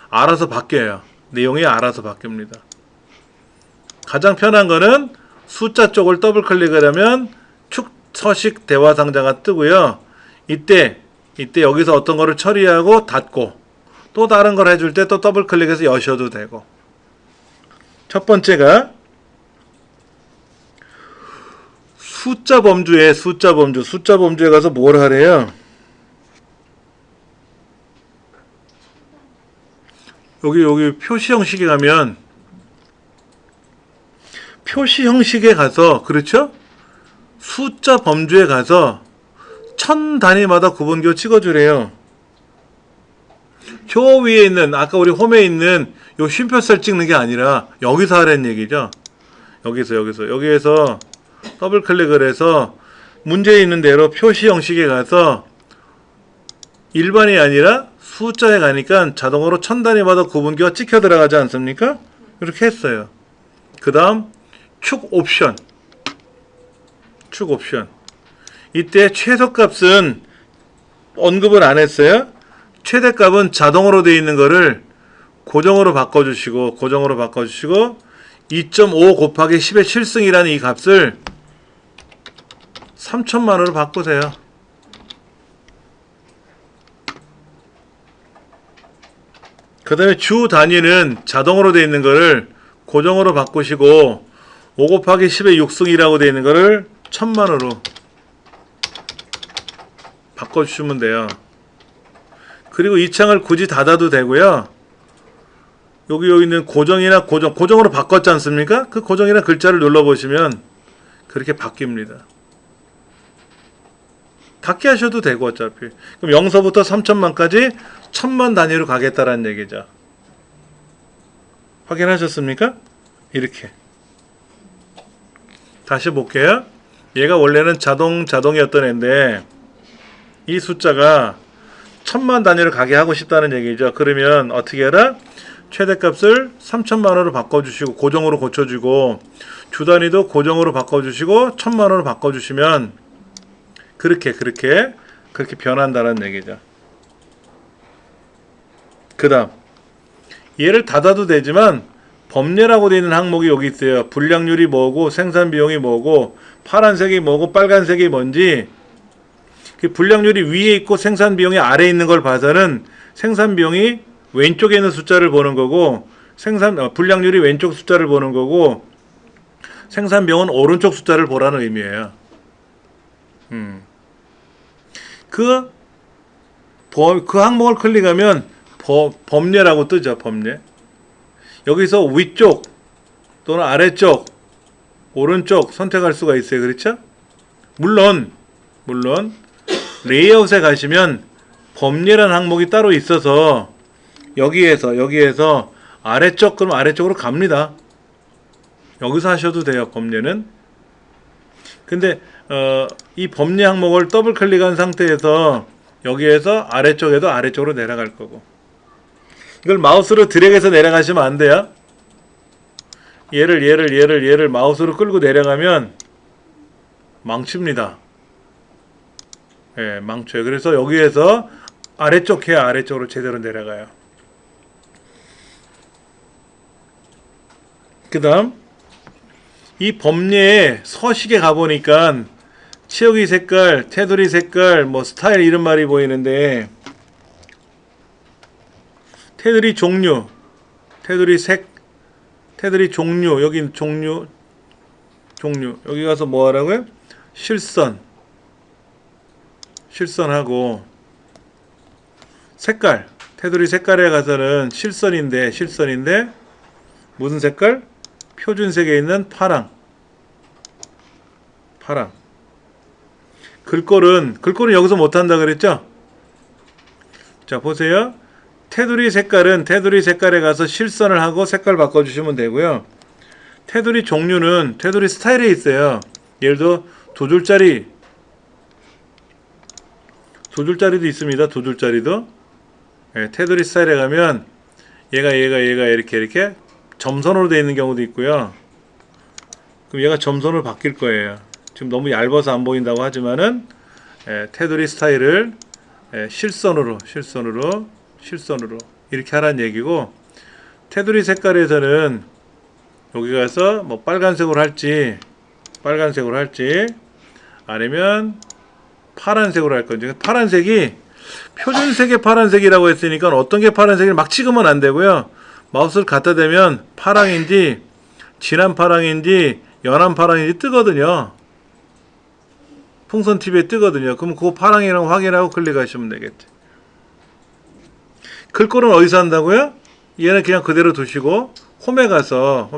알아서 바뀌어요. 내용이 알아서 바뀝니다. 가장 편한 거는 숫자 쪽을 더블 클릭을 하면 축 서식 대화 상자가 뜨고요. 이때 여기서 어떤 거를 처리하고 닫고 또 다른 걸 해줄 때 또 더블 클릭해서 여셔도 되고. 첫 번째가 숫자 범주에 가서 뭘 하래요? 여기 표시 형식에 가면 표시 형식에 가서, 그렇죠? 숫자 범주에 가서 1000 단위마다 구분기호 찍어주래요. 표 위에 있는, 아까 우리 홈에 있는 요 쉼표살 찍는 게 아니라 여기서 하라는 얘기죠. 여기에서 더블 클릭을 해서 문제에 있는 대로 표시 형식에 가서 일반이 아니라 숫자에 가니까 자동으로 1000 단위마다 구분기가 찍혀 들어가지 않습니까? 이렇게 했어요. 그 다음 축 옵션. 이때 최소값은 언급을 안 했어요. 최대값은 자동으로 되어 있는 거를 고정으로 바꿔주시고 2.5 곱하기 10의 7승이라는 이 값을 3000만으로 바꾸세요. 그 다음에 주 단위는 자동으로 되어 있는 거를 고정으로 바꾸시고 5 곱하기 10의 6승이라고 되어 있는 거를 1000만으로 바꿔주시면 돼요. 그리고 이 창을 굳이 닫아도 되고요. 여기 있는 고정으로 바꿨지 않습니까? 그 고정이라는 글자를 눌러보시면 그렇게 바뀝니다. 닫게 하셔도 되고 어차피. 그럼 0서부터 3000만까지 1000만 단위로 가겠다라는 얘기죠. 확인하셨습니까? 이렇게. 다시 볼게요. 얘가 원래는 자동이었던 애인데 이 숫자가 1000만 단위로 가게 하고 싶다는 얘기죠. 그러면 어떻게 해라? 최대값을 3000만원으로 바꿔주시고 고정으로 고쳐주고 주 단위도 고정으로 바꿔주시고 1000만원으로 바꿔주시면 그렇게 변한다는 얘기죠. 그 다음 얘를 닫아도 되지만 법례라고 되어 있는 항목이 여기 있어요. 불량률이 뭐고 생산비용이 뭐고 파란색이 뭐고 빨간색이 뭔지, 그 불량률이 위에 있고 생산비용이 아래에 있는 걸 봐서는 생산비용이 왼쪽에 있는 숫자를 보는 거고 불량률이 왼쪽 숫자를 보는 거고 생산 비용은 오른쪽 숫자를 보라는 의미예요. 그 항목을 클릭하면 범례라고 뜨죠. 범례. 여기서 위쪽 또는 아래쪽, 오른쪽 선택할 수가 있어요. 그렇죠? 물론 레이아웃에 가시면 범례라는 항목이 따로 있어서 여기에서 아래쪽, 그럼 아래쪽으로 갑니다. 여기서 하셔도 돼요. 범례는. 근데 이 범례 항목을 더블 클릭한 상태에서 여기에서 아래쪽에도 아래쪽으로 내려갈 거고, 이걸 마우스로 드래그해서 내려가시면 안 돼요. 얘를 마우스로 끌고 내려가면 망칩니다. 예, 망쳐요. 그래서 여기에서 아래쪽 해야 아래쪽으로 제대로 내려가요. 그 다음 이 범례의 서식에 가보니까 치우기 색깔, 테두리 색깔, 뭐 스타일 이런 말이 보이는데, 테두리 종류, 테두리 색, 테두리 종류, 여기 종류, 여기 가서 뭐 하라고요? 실선하고, 색깔, 테두리 색깔에 가서는 실선인데 무슨 색깔? 표준색에 있는 파랑. 글꼴은 여기서 못한다 그랬죠? 자, 보세요. 테두리 색깔에 가서 실선을 하고 색깔 바꿔주시면 되고요. 테두리 종류는 테두리 스타일에 있어요. 예를 들어 두 줄짜리도 있습니다. 두 줄짜리도. 네, 테두리 스타일에 가면 얘가 이렇게 점선으로 되어 있는 경우도 있고요. 그럼 얘가 점선으로 바뀔 거예요. 지금 너무 얇아서 안 보인다고 하지만은 테두리 스타일을 실선으로 이렇게 하라는 얘기고, 테두리 색깔에서는 여기 가서 뭐 빨간색으로 할지 아니면 파란색으로 할 건지. 파란색이 표준색의 파란색이라고 했으니까 어떤 게 파란색을 막 찍으면 안 되고요. 마우스를 갖다 대면 파랑인지 진한 파랑인지 연한 파랑인지 뜨거든요. 풍선 TV에 뜨거든요. 그럼 그거 파랑이라고 확인하고 클릭하시면 되겠죠. 글꼴은 어디서 한다고요? 얘는 그냥 그대로 두시고 홈에 가서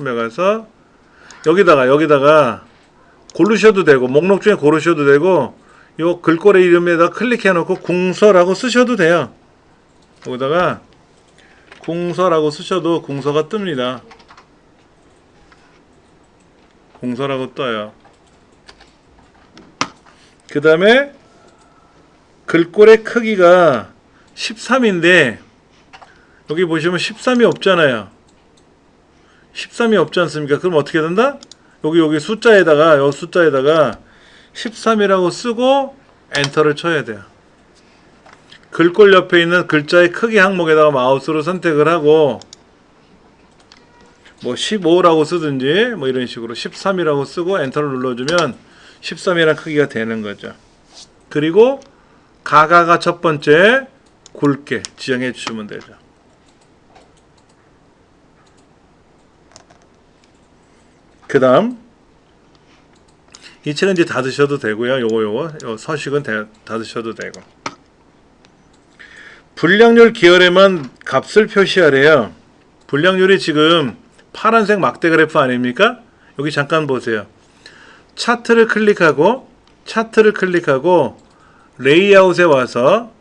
여기다가 고르셔도 되고, 목록 중에 고르셔도 되고, 요 글꼴의 이름에다 클릭해 놓고 궁서라고 쓰셔도 돼요. 여기다가 궁서라고 쓰셔도 궁서가 뜹니다. 궁서라고 떠요. 그 다음에 글꼴의 크기가 13인데 여기 보시면 13이 없잖아요. 13이 없지 않습니까? 그럼 어떻게 된다? 여기 숫자에다가 13이라고 쓰고 엔터를 쳐야 돼요. 글꼴 옆에 있는 글자의 크기 항목에다가 마우스로 선택을 하고 뭐 15라고 쓰든지 뭐 이런 식으로 13이라고 쓰고 엔터를 눌러주면 13이라는 크기가 되는 거죠. 그리고 가가가 첫 번째 굵게 지정해 주시면 되죠. 그 다음 이 책은 이제 닫으셔도 되고요. 요거 서식은 닫으셔도 되고, 불량률 계열에만 값을 표시하래요. 불량률이 지금 파란색 막대 그래프 아닙니까? 여기 잠깐 보세요. 차트를 클릭하고 레이아웃에 와서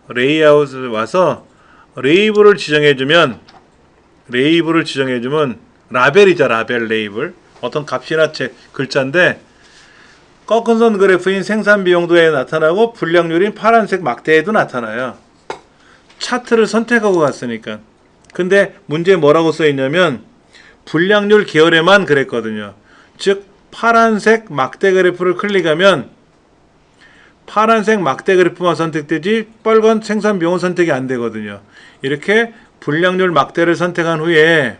레이블을 지정해주면 라벨이죠. 라벨 레이블. 어떤 값이나 글자인데 꺾은 선 그래프인 생산 비용도에 나타나고 불량률인 파란색 막대에도 나타나요. 차트를 선택하고 갔으니까. 근데 문제에 뭐라고 써 있냐면 불량률 계열에만 그랬거든요. 즉 파란색 막대 그래프를 클릭하면 파란색 막대 그래프만 선택되지 빨간 생산 비용은 선택이 안 되거든요. 이렇게 불량률 막대를 선택한 후에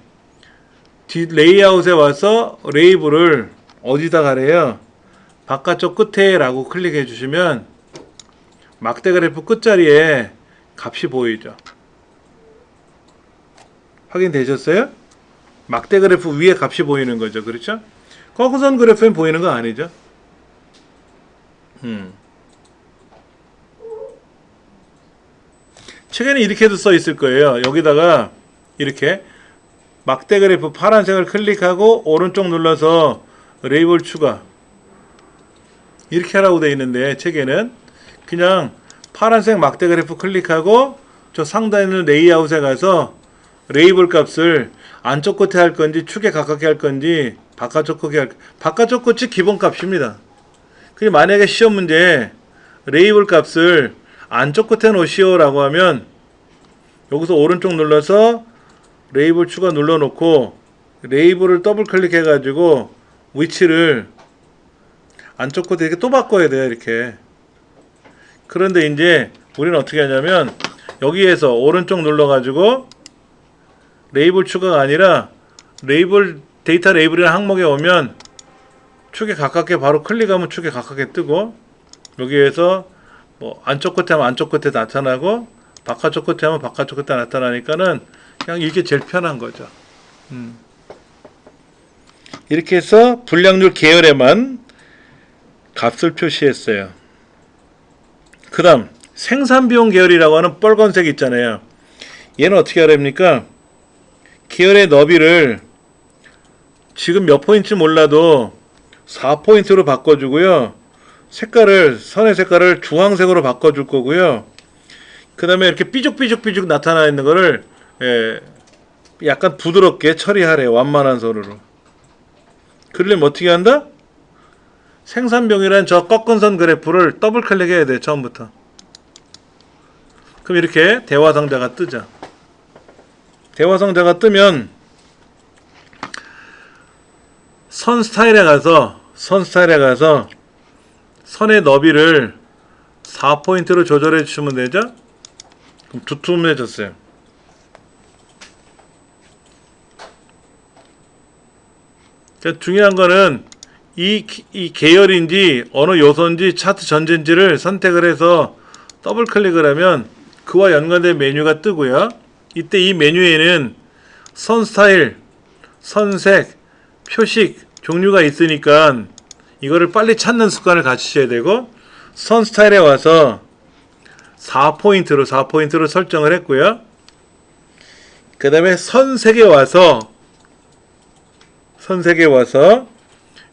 레이아웃에 와서 레이블을 어디다 가래요? 바깥쪽 끝에 라고 클릭해 주시면 막대 그래프 끝자리에 값이 보이죠. 확인되셨어요? 막대 그래프 위에 값이 보이는 거죠. 그렇죠? 거꾸선 그래프엔 보이는 거 아니죠. 책에는 이렇게도 써 있을 거예요. 여기다가 이렇게 막대 그래프 파란색을 클릭하고 오른쪽 눌러서 레이블 추가 이렇게 하라고 되어 있는데, 책에는 그냥 파란색 막대 그래프 클릭하고 저 상단에 있는 레이아웃에 가서 레이블 값을 안쪽 끝에 할 건지 축에 가깝게 할 건지 바깥쪽 끝이 기본 값입니다. 근데 만약에 시험 문제에 레이블 값을 안쪽 끝에 놓으시오 라고 하면 여기서 오른쪽 눌러서 레이블 추가 눌러 놓고 레이블을 더블 클릭해 가지고 위치를 안쪽 끝에 이렇게 또 바꿔야 돼요. 이렇게. 그런데 이제 우리는 어떻게 하냐면 여기에서 오른쪽 눌러 가지고 레이블 추가가 아니라 레이블 데이터 레이블이라는 항목에 오면 축에 가깝게 바로 클릭하면 축에 가깝게 뜨고, 여기에서 뭐 안쪽 끝에 하면 안쪽 끝에 나타나고 바깥쪽 끝에 하면 바깥쪽 끝에 나타나니까는 그냥 이게 제일 편한 거죠. 이렇게 해서 불량률 계열에만 값을 표시했어요. 그 다음 생산비용 계열이라고 하는 빨간색 있잖아요. 얘는 어떻게 하랍니까? 계열의 너비를 지금 몇 포인트 몰라도 4포인트로 바꿔주고요. 선의 색깔을 주황색으로 바꿔줄 거고요. 그 다음에 이렇게 삐죽삐죽 나타나 있는 거를 약간 부드럽게 처리하래요. 완만한 선으로. 그러려면 어떻게 한다? 생산비용이라는 저 꺾은 선 그래프를 더블 클릭해야 돼. 처음부터. 그럼 이렇게 대화상자가 뜨죠. 대화상자가 뜨면 선 스타일에 가서 선의 너비를 4포인트로 조절해 주시면 되죠. 그럼 두툼해졌어요. 그러니까 중요한 거는 이 계열인지 어느 요소인지 차트 전체인지를 선택을 해서 더블 클릭을 하면 그와 연관된 메뉴가 뜨고요. 이때 이 메뉴에는 선 스타일, 선색, 표식, 종류가 있으니까 이거를 빨리 찾는 습관을 가지셔야 되고, 선 스타일에 와서 4포인트로 설정을 했고요. 그 다음에 선색에 와서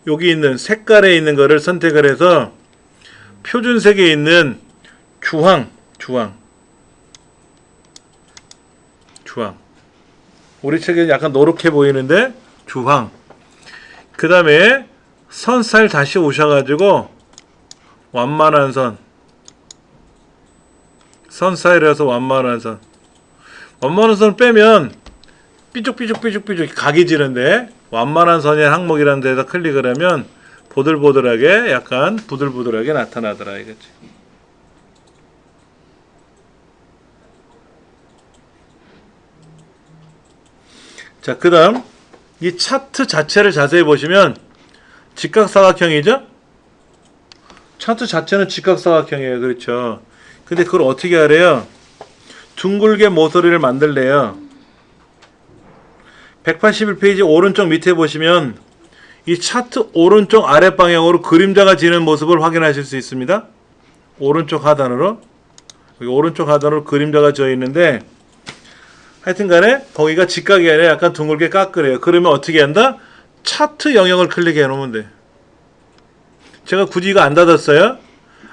여기 있는 색깔에 있는 거를 선택을 해서 표준색에 있는 주황. 우리 책에 약간 노랗게 보이는데 주황. 그 다음에 선 스타일 다시 오셔가지고 완만한 선 스타일이라서 완만한 선 빼면 삐죽삐죽 각이 지는데, 완만한 선의 항목이라는 데다 클릭을 하면 보들보들하게, 약간 부들부들하게 나타나더라 이거지. 자, 그 다음 이 차트 자체를 자세히 보시면 직각사각형이죠? 차트 자체는 직각사각형이에요. 그렇죠? 근데 그걸 어떻게 하래요? 둥글게 모서리를 만들래요. 181페이지 오른쪽 밑에 보시면 이 차트 오른쪽 아래 방향으로 그림자가 지는 모습을 확인하실 수 있습니다. 오른쪽 하단으로 그림자가 지어 있는데, 하여튼 간에 거기가 직각이 아니라 약간 둥글게 깎으래요. 그러면 어떻게 한다? 차트 영역을 클릭해 놓으면 돼. 제가 굳이 이거 안 닫았어요.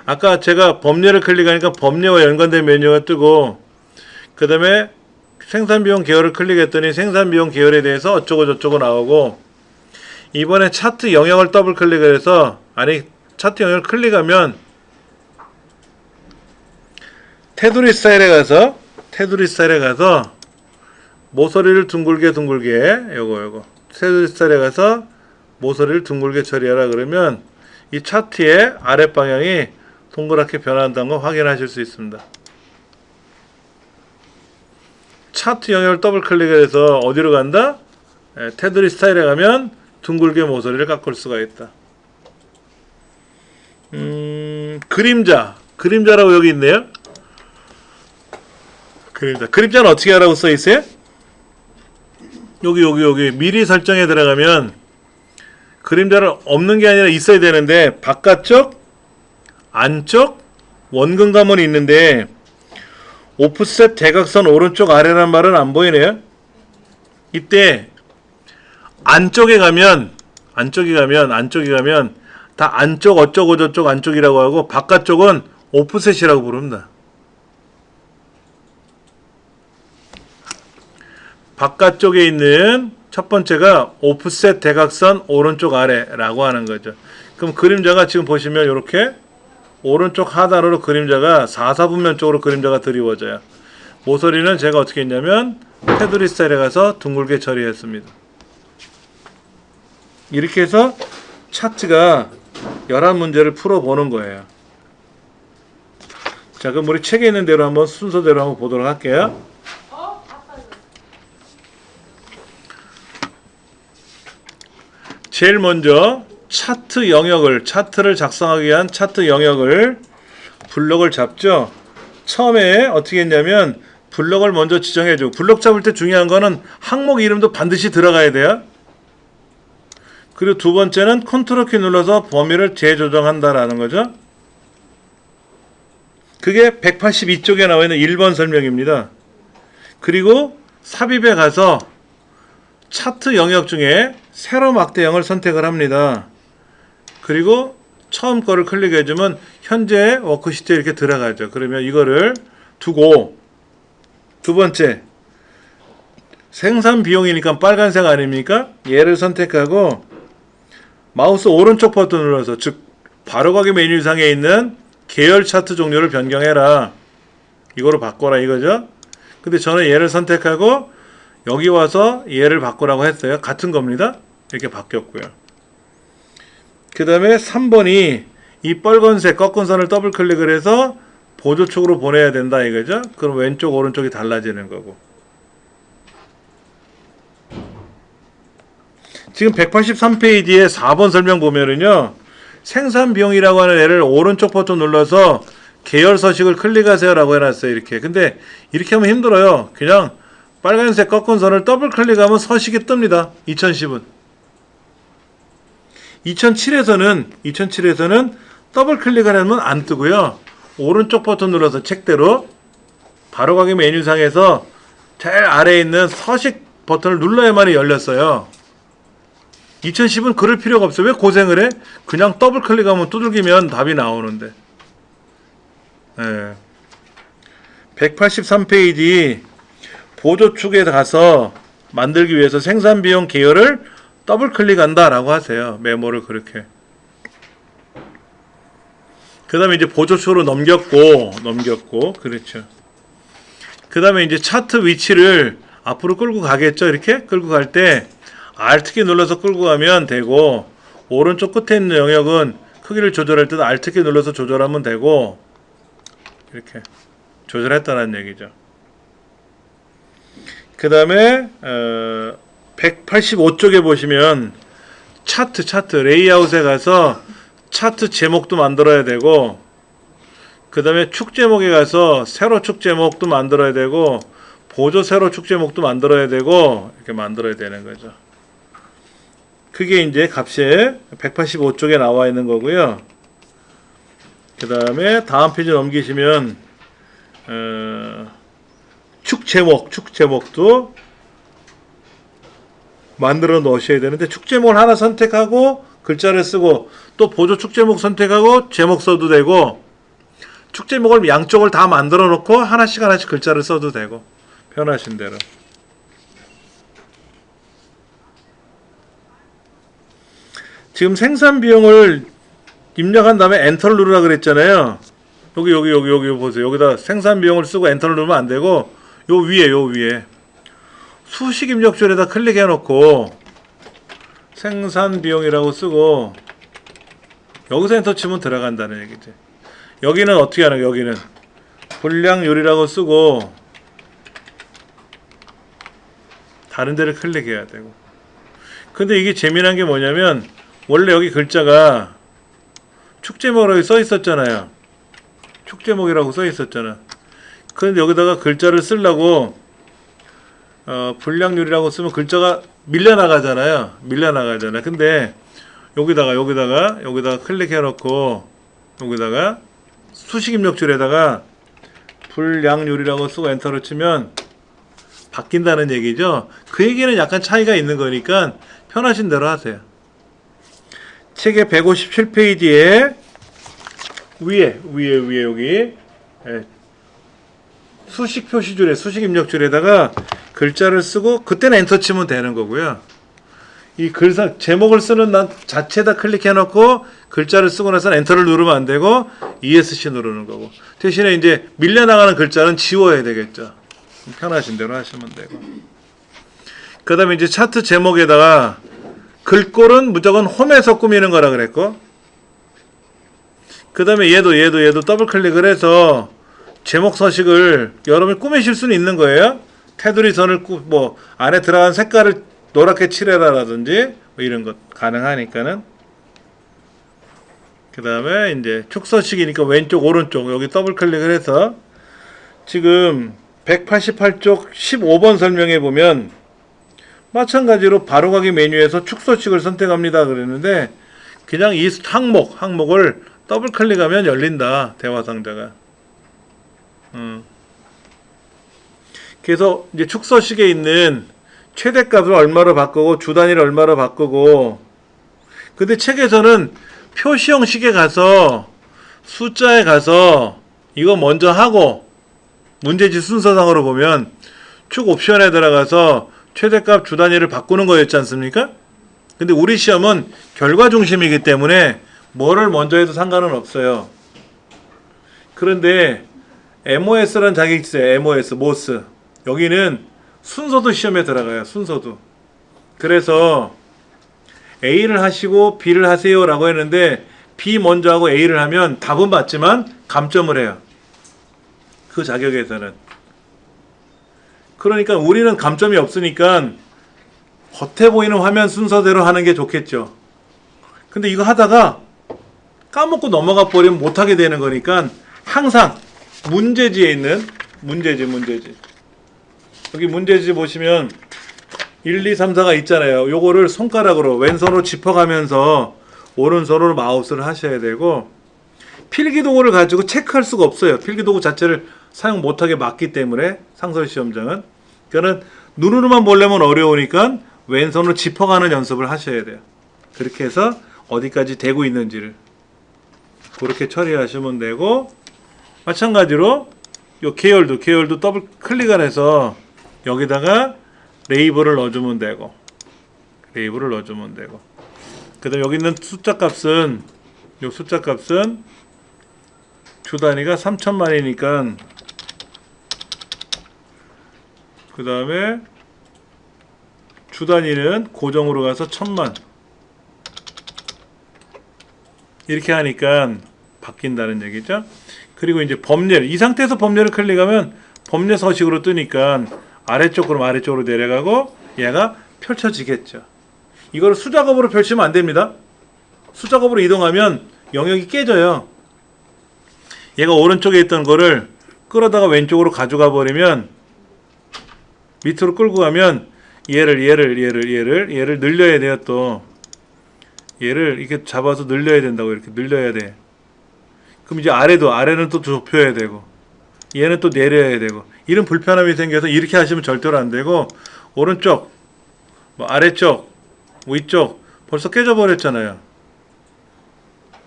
아까 제가 법례를 클릭하니까 법례와 연관된 메뉴가 뜨고, 그 다음에 생산비용 계열을 클릭했더니 생산비용 계열에 대해서 어쩌고 저쩌고 나오고, 이번에 차트 영역을 더블 클릭을 해서, 차트 영역을 클릭하면 테두리 스타일에 가서 모서리를 둥글게 요거 테두리 스타일에 가서 모서리를 둥글게 처리하라 그러면 이 차트의 아래 방향이 동그랗게 변한다는 거 확인하실 수 있습니다. 차트 영역을 더블 클릭을 해서 어디로 간다? 테두리 스타일에 가면 둥글게 모서리를 깎을 수가 있다. 그림자라고 여기 있네요. 그림자는 어떻게 하라고 써 있어요? 여기 미리 설정에 들어가면 그림자를 없는 게 아니라 있어야 되는데 바깥쪽, 안쪽, 원근감은 있는데 오프셋 대각선 오른쪽 아래란 말은 안 보이네요. 이때 안쪽에 가면 다 안쪽 어쩌고 저쪽 안쪽이라고 하고 바깥쪽은 오프셋이라고 부릅니다. 바깥쪽에 있는 첫 번째가 오프셋 대각선 오른쪽 아래라고 하는 거죠. 그럼 그림자가 지금 보시면 이렇게 오른쪽 하단으로 그림자가 4사분면 쪽으로 그림자가 드리워져요. 모서리는 제가 어떻게 했냐면 테두리 스타일에 가서 둥글게 처리했습니다. 이렇게 해서 차트가 11문제를 풀어보는 거예요. 자, 그럼 우리 책에 있는 대로 한번 순서대로 한번 보도록 할게요. 제일 먼저 차트를 작성하기 위한 차트 영역을 블럭을 잡죠. 처음에 어떻게 했냐면 블럭을 먼저 지정해주고, 블럭 잡을 때 중요한 거는 항목 이름도 반드시 들어가야 돼요. 그리고 두 번째는 컨트롤 키 눌러서 범위를 재조정한다라는 거죠. 그게 182쪽에 나와 있는 1번 설명입니다. 그리고 삽입에 가서 차트 영역 중에 세로 막대형을 선택을 합니다. 그리고 처음 거를 클릭해주면 현재 워크시트에 이렇게 들어가죠. 그러면 이거를 두고, 두 번째 생산 비용이니까 빨간색 아닙니까? 얘를 선택하고 마우스 오른쪽 버튼 눌러서, 즉 바로가기 메뉴상에 있는 계열 차트 종류를 변경해라, 이거로 바꿔라 이거죠. 근데 저는 얘를 선택하고 여기 와서 얘를 바꾸라고 했어요. 같은 겁니다. 이렇게 바뀌었고요. 그 다음에 3번이 이 빨간색 꺾은 선을 더블 클릭을 해서 보조축으로 보내야 된다 이거죠. 그럼 왼쪽 오른쪽이 달라지는 거고. 지금 183페이지에 4번 설명 보면은요, 생산 비용이라고 하는 애를 오른쪽 버튼 눌러서 계열 서식을 클릭하세요 라고 해놨어요. 이렇게. 근데 이렇게 하면 힘들어요. 그냥 빨간색 꺾은 선을 더블 클릭하면 서식이 뜹니다. 2010은. 2007에서는 더블 클릭을 하면 안 뜨고요. 오른쪽 버튼 눌러서 책대로 바로가기 메뉴상에서 제일 아래에 있는 서식 버튼을 눌러야만 열렸어요. 2010은 그럴 필요가 없어요. 왜 고생을 해? 그냥 더블 클릭하면 두들기면 답이 나오는데. 네. 183페이지 보조축에 가서 만들기 위해서 생산비용 계열을 더블 클릭한다 라고 하세요. 메모를 그렇게. 그 다음에 이제 보조축으로 넘겼고 그렇죠. 그 다음에 이제 차트 위치를 앞으로 끌고 가겠죠. 이렇게 끌고 갈 때 Alt키 눌러서 끌고 가면 되고, 오른쪽 끝에 있는 영역은 크기를 조절할 때도 Alt키 눌러서 조절하면 되고, 이렇게 조절했다는 얘기죠. 그 다음에 185쪽에 보시면 차트 레이아웃에 가서 차트 제목도 만들어야 되고, 그 다음에 축 제목에 가서 세로 축 제목도 만들어야 되고, 보조 세로 축 제목도 만들어야 되고, 이렇게 만들어야 되는 거죠. 그게 이제 값이 185쪽에 나와 있는 거고요. 그 다음에 다음 페이지 넘기시면 축 제목도 만들어 놓으셔야 되는데, 축 제목을 하나 선택하고 글자를 쓰고, 또 보조 축 제목 선택하고 제목 써도 되고, 축 제목을 양쪽을 다 만들어 놓고 하나씩 글자를 써도 되고, 편하신 대로. 지금 생산 비용을 입력한 다음에 엔터를 누르라 그랬잖아요. 여기 보세요. 여기다 생산 비용을 쓰고 엔터를 누르면 안 되고, 요 위에 수식 입력줄에다 클릭해 놓고 생산 비용이라고 쓰고 여기서 엔터 치면 들어간다는 얘기죠. 여기는 어떻게 하는 거예요? 여기는 분량요리라고 쓰고 다른 데를 클릭해야 되고. 근데 이게 재미난 게 뭐냐면, 원래 여기 글자가 축제목이라고 써 있었잖아요. 축제목이라고 써 있었잖아. 그런데 여기다가 글자를 쓰려고 불량률이라고 쓰면 글자가 밀려나가잖아요. 근데 여기다가 클릭해 놓고 여기다가 수식 입력줄에다가 불량률이라고 쓰고 엔터를 치면 바뀐다는 얘기죠. 그 얘기는 약간 차이가 있는 거니까 편하신 대로 하세요. 책의 157페이지에 위에 여기 수식 표시줄에 수식 입력줄에다가 글자를 쓰고 그때는 엔터 치면 되는 거고요. 이 글상 제목을 쓰는 난 자체에다 클릭해 놓고 글자를 쓰고 나서 엔터를 누르면 안 되고 ESC 누르는 거고, 대신에 이제 밀려나가는 글자는 지워야 되겠죠. 편하신 대로 하시면 되고. 그 다음에 이제 차트 제목에다가 글꼴은 무조건 홈에서 꾸미는 거라 그랬고, 그 다음에 얘도 더블 클릭을 해서 제목 서식을 여러분이 꾸미실 수는 있는 거예요. 테두리 선을 뭐 안에 들어간 색깔을 노랗게 칠해라라든지 뭐 이런 것 가능하니까는. 그 다음에 이제 축서식이니까 왼쪽 오른쪽 여기 더블 클릭을 해서 지금 188쪽 15번 설명해 보면 마찬가지로 바로가기 메뉴에서 축소식을 선택합니다 그랬는데, 그냥 이 항목을 더블 클릭하면 열린다, 대화 상자가. 그래서 이제 축소식에 있는 최대값을 얼마로 바꾸고 주 단위를 얼마로 바꾸고, 근데 책에서는 표시형 식에 가서 숫자에 가서 이거 먼저 하고 문제지 순서상으로 보면 축 옵션에 들어가서 최대값 주 단위를 바꾸는 거였지 않습니까? 근데 우리 시험은 결과 중심이기 때문에 뭐를 먼저 해도 상관은 없어요. 그런데 MOS라는 자격이 있어요. MOS 여기는 순서도 시험에 들어가요. 순서도. 그래서 A를 하시고 B를 하세요 라고 했는데 B 먼저 하고 A를 하면 답은 맞지만 감점을 해요. 그 자격에서는. 그러니까 우리는 감점이 없으니까 겉에 보이는 화면 순서대로 하는 게 좋겠죠. 근데 이거 하다가 까먹고 넘어가 버리면 못하게 되는 거니까 항상 문제지에 있는 문제지 여기 문제지 보시면 1, 2, 3, 4가 있잖아요. 요거를 손가락으로 왼손으로 짚어가면서 오른손으로 마우스를 하셔야 되고, 필기도구를 가지고 체크할 수가 없어요. 필기도구 자체를 사용 못하게 막기 때문에 상설시험장은. 그러니까 눈으로만 보려면 어려우니까 왼손으로 짚어가는 연습을 하셔야 돼요. 그렇게 해서 어디까지 되고 있는지를 그렇게 처리하시면 되고, 마찬가지로 요 계열도 더블 클릭을 해서 여기다가 레이블을 넣어주면 되고, 그 다음에 여기 있는 숫자 값은 주 단위가 3천만이니까 그 다음에 주 단위는 고정으로 가서 1000만 이렇게 하니까 바뀐다는 얘기죠. 그리고 이제 법렬, 이 상태에서 법렬을 클릭하면 법렬 서식으로 뜨니까 아래쪽으로 내려가고 얘가 펼쳐지겠죠. 이걸 수작업으로 펼치면 안 됩니다. 수작업으로 이동하면 영역이 깨져요. 얘가 오른쪽에 있던 거를 끌어다가 왼쪽으로 가져가 버리면, 밑으로 끌고 가면 얘를 늘려야 돼요. 또 얘를 이렇게 잡아서 늘려야 된다고. 이렇게 늘려야 돼. 그럼 이제 아래는 또 좁혀야 되고 얘는 또 내려야 되고, 이런 불편함이 생겨서 이렇게 하시면 절대로 안 되고, 오른쪽 뭐 아래쪽 위쪽 벌써 깨져 버렸잖아요.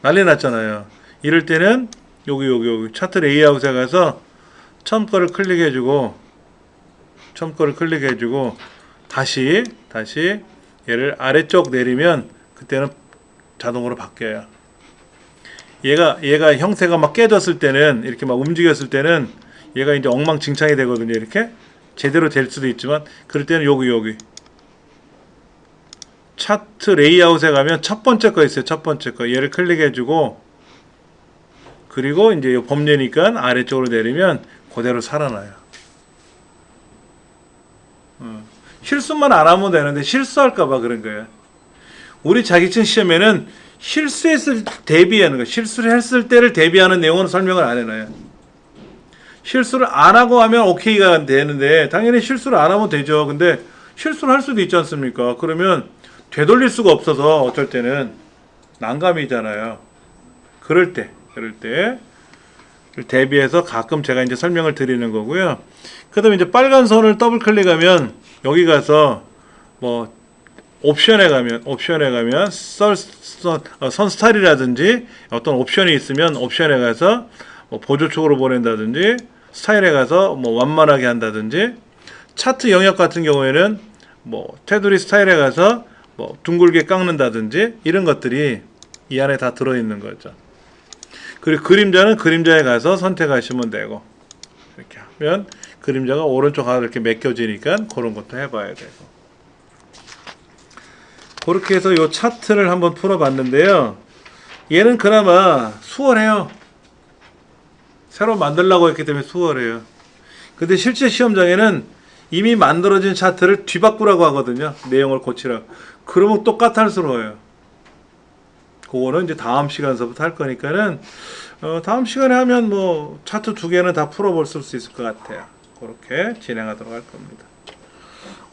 난리 났잖아요. 이럴 때는 여기 차트 레이아웃에 가서 처음 거를 클릭해주고 다시 얘를 아래쪽 내리면 그때는 자동으로 바뀌어요. 얘가 형태가 막 깨졌을 때는, 이렇게 막 움직였을 때는 얘가 이제 엉망진창이 되거든요. 이렇게 제대로 될 수도 있지만, 그럴 때는 여기 차트 레이아웃에 가면 첫 번째 거 있어요. 첫 번째 거 얘를 클릭해주고, 그리고 이제 이 법례니까 아래쪽으로 내리면 그대로 살아나요. 실수만 안 하면 되는데 실수할까봐 그런 거예요. 우리 자격증 시험에는 실수를 했을 때를 대비하는 내용은 설명을 안 해놔요. 실수를 안 하고 하면 오케이가 되는데 당연히 실수를 안 하면 되죠. 근데 실수를 할 수도 있지 않습니까? 그러면 되돌릴 수가 없어서 어쩔 때는 난감이잖아요. 그럴 때 대비해서 가끔 제가 이제 설명을 드리는 거고요. 그 다음에 이제 빨간 선을 더블 클릭하면 여기 가서 뭐 옵션에 가면 선 스타일이라든지 어떤 옵션이 있으면 옵션에 가서 뭐 보조축으로 보낸다든지 스타일에 가서 뭐 완만하게 한다든지 차트 영역 같은 경우에는 뭐 테두리 스타일에 가서 뭐 둥글게 깎는다든지 이런 것들이 이 안에 다 들어있는 거죠. 그리고 그림자는 그림자에 가서 선택하시면 되고 이렇게 하면 그림자가 오른쪽 하나 이렇게 맡겨지니까 그런 것도 해봐야 되고 그렇게 해서 이 차트를 한번 풀어봤는데요. 얘는 그나마 수월해요. 새로 만들려고 했기 때문에 수월해요. 근데 실제 시험장에는 이미 만들어진 차트를 뒤바꾸라고 하거든요. 내용을 고치라고. 그러면 또 까탈스러워요. 그거는 이제 다음 시간서부터 할 거니까는 다음 시간에 하면 뭐 차트 2개는 다 풀어볼 수 있을 것 같아요. 그렇게 진행하도록 할 겁니다.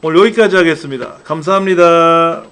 오늘 여기까지 하겠습니다. 감사합니다.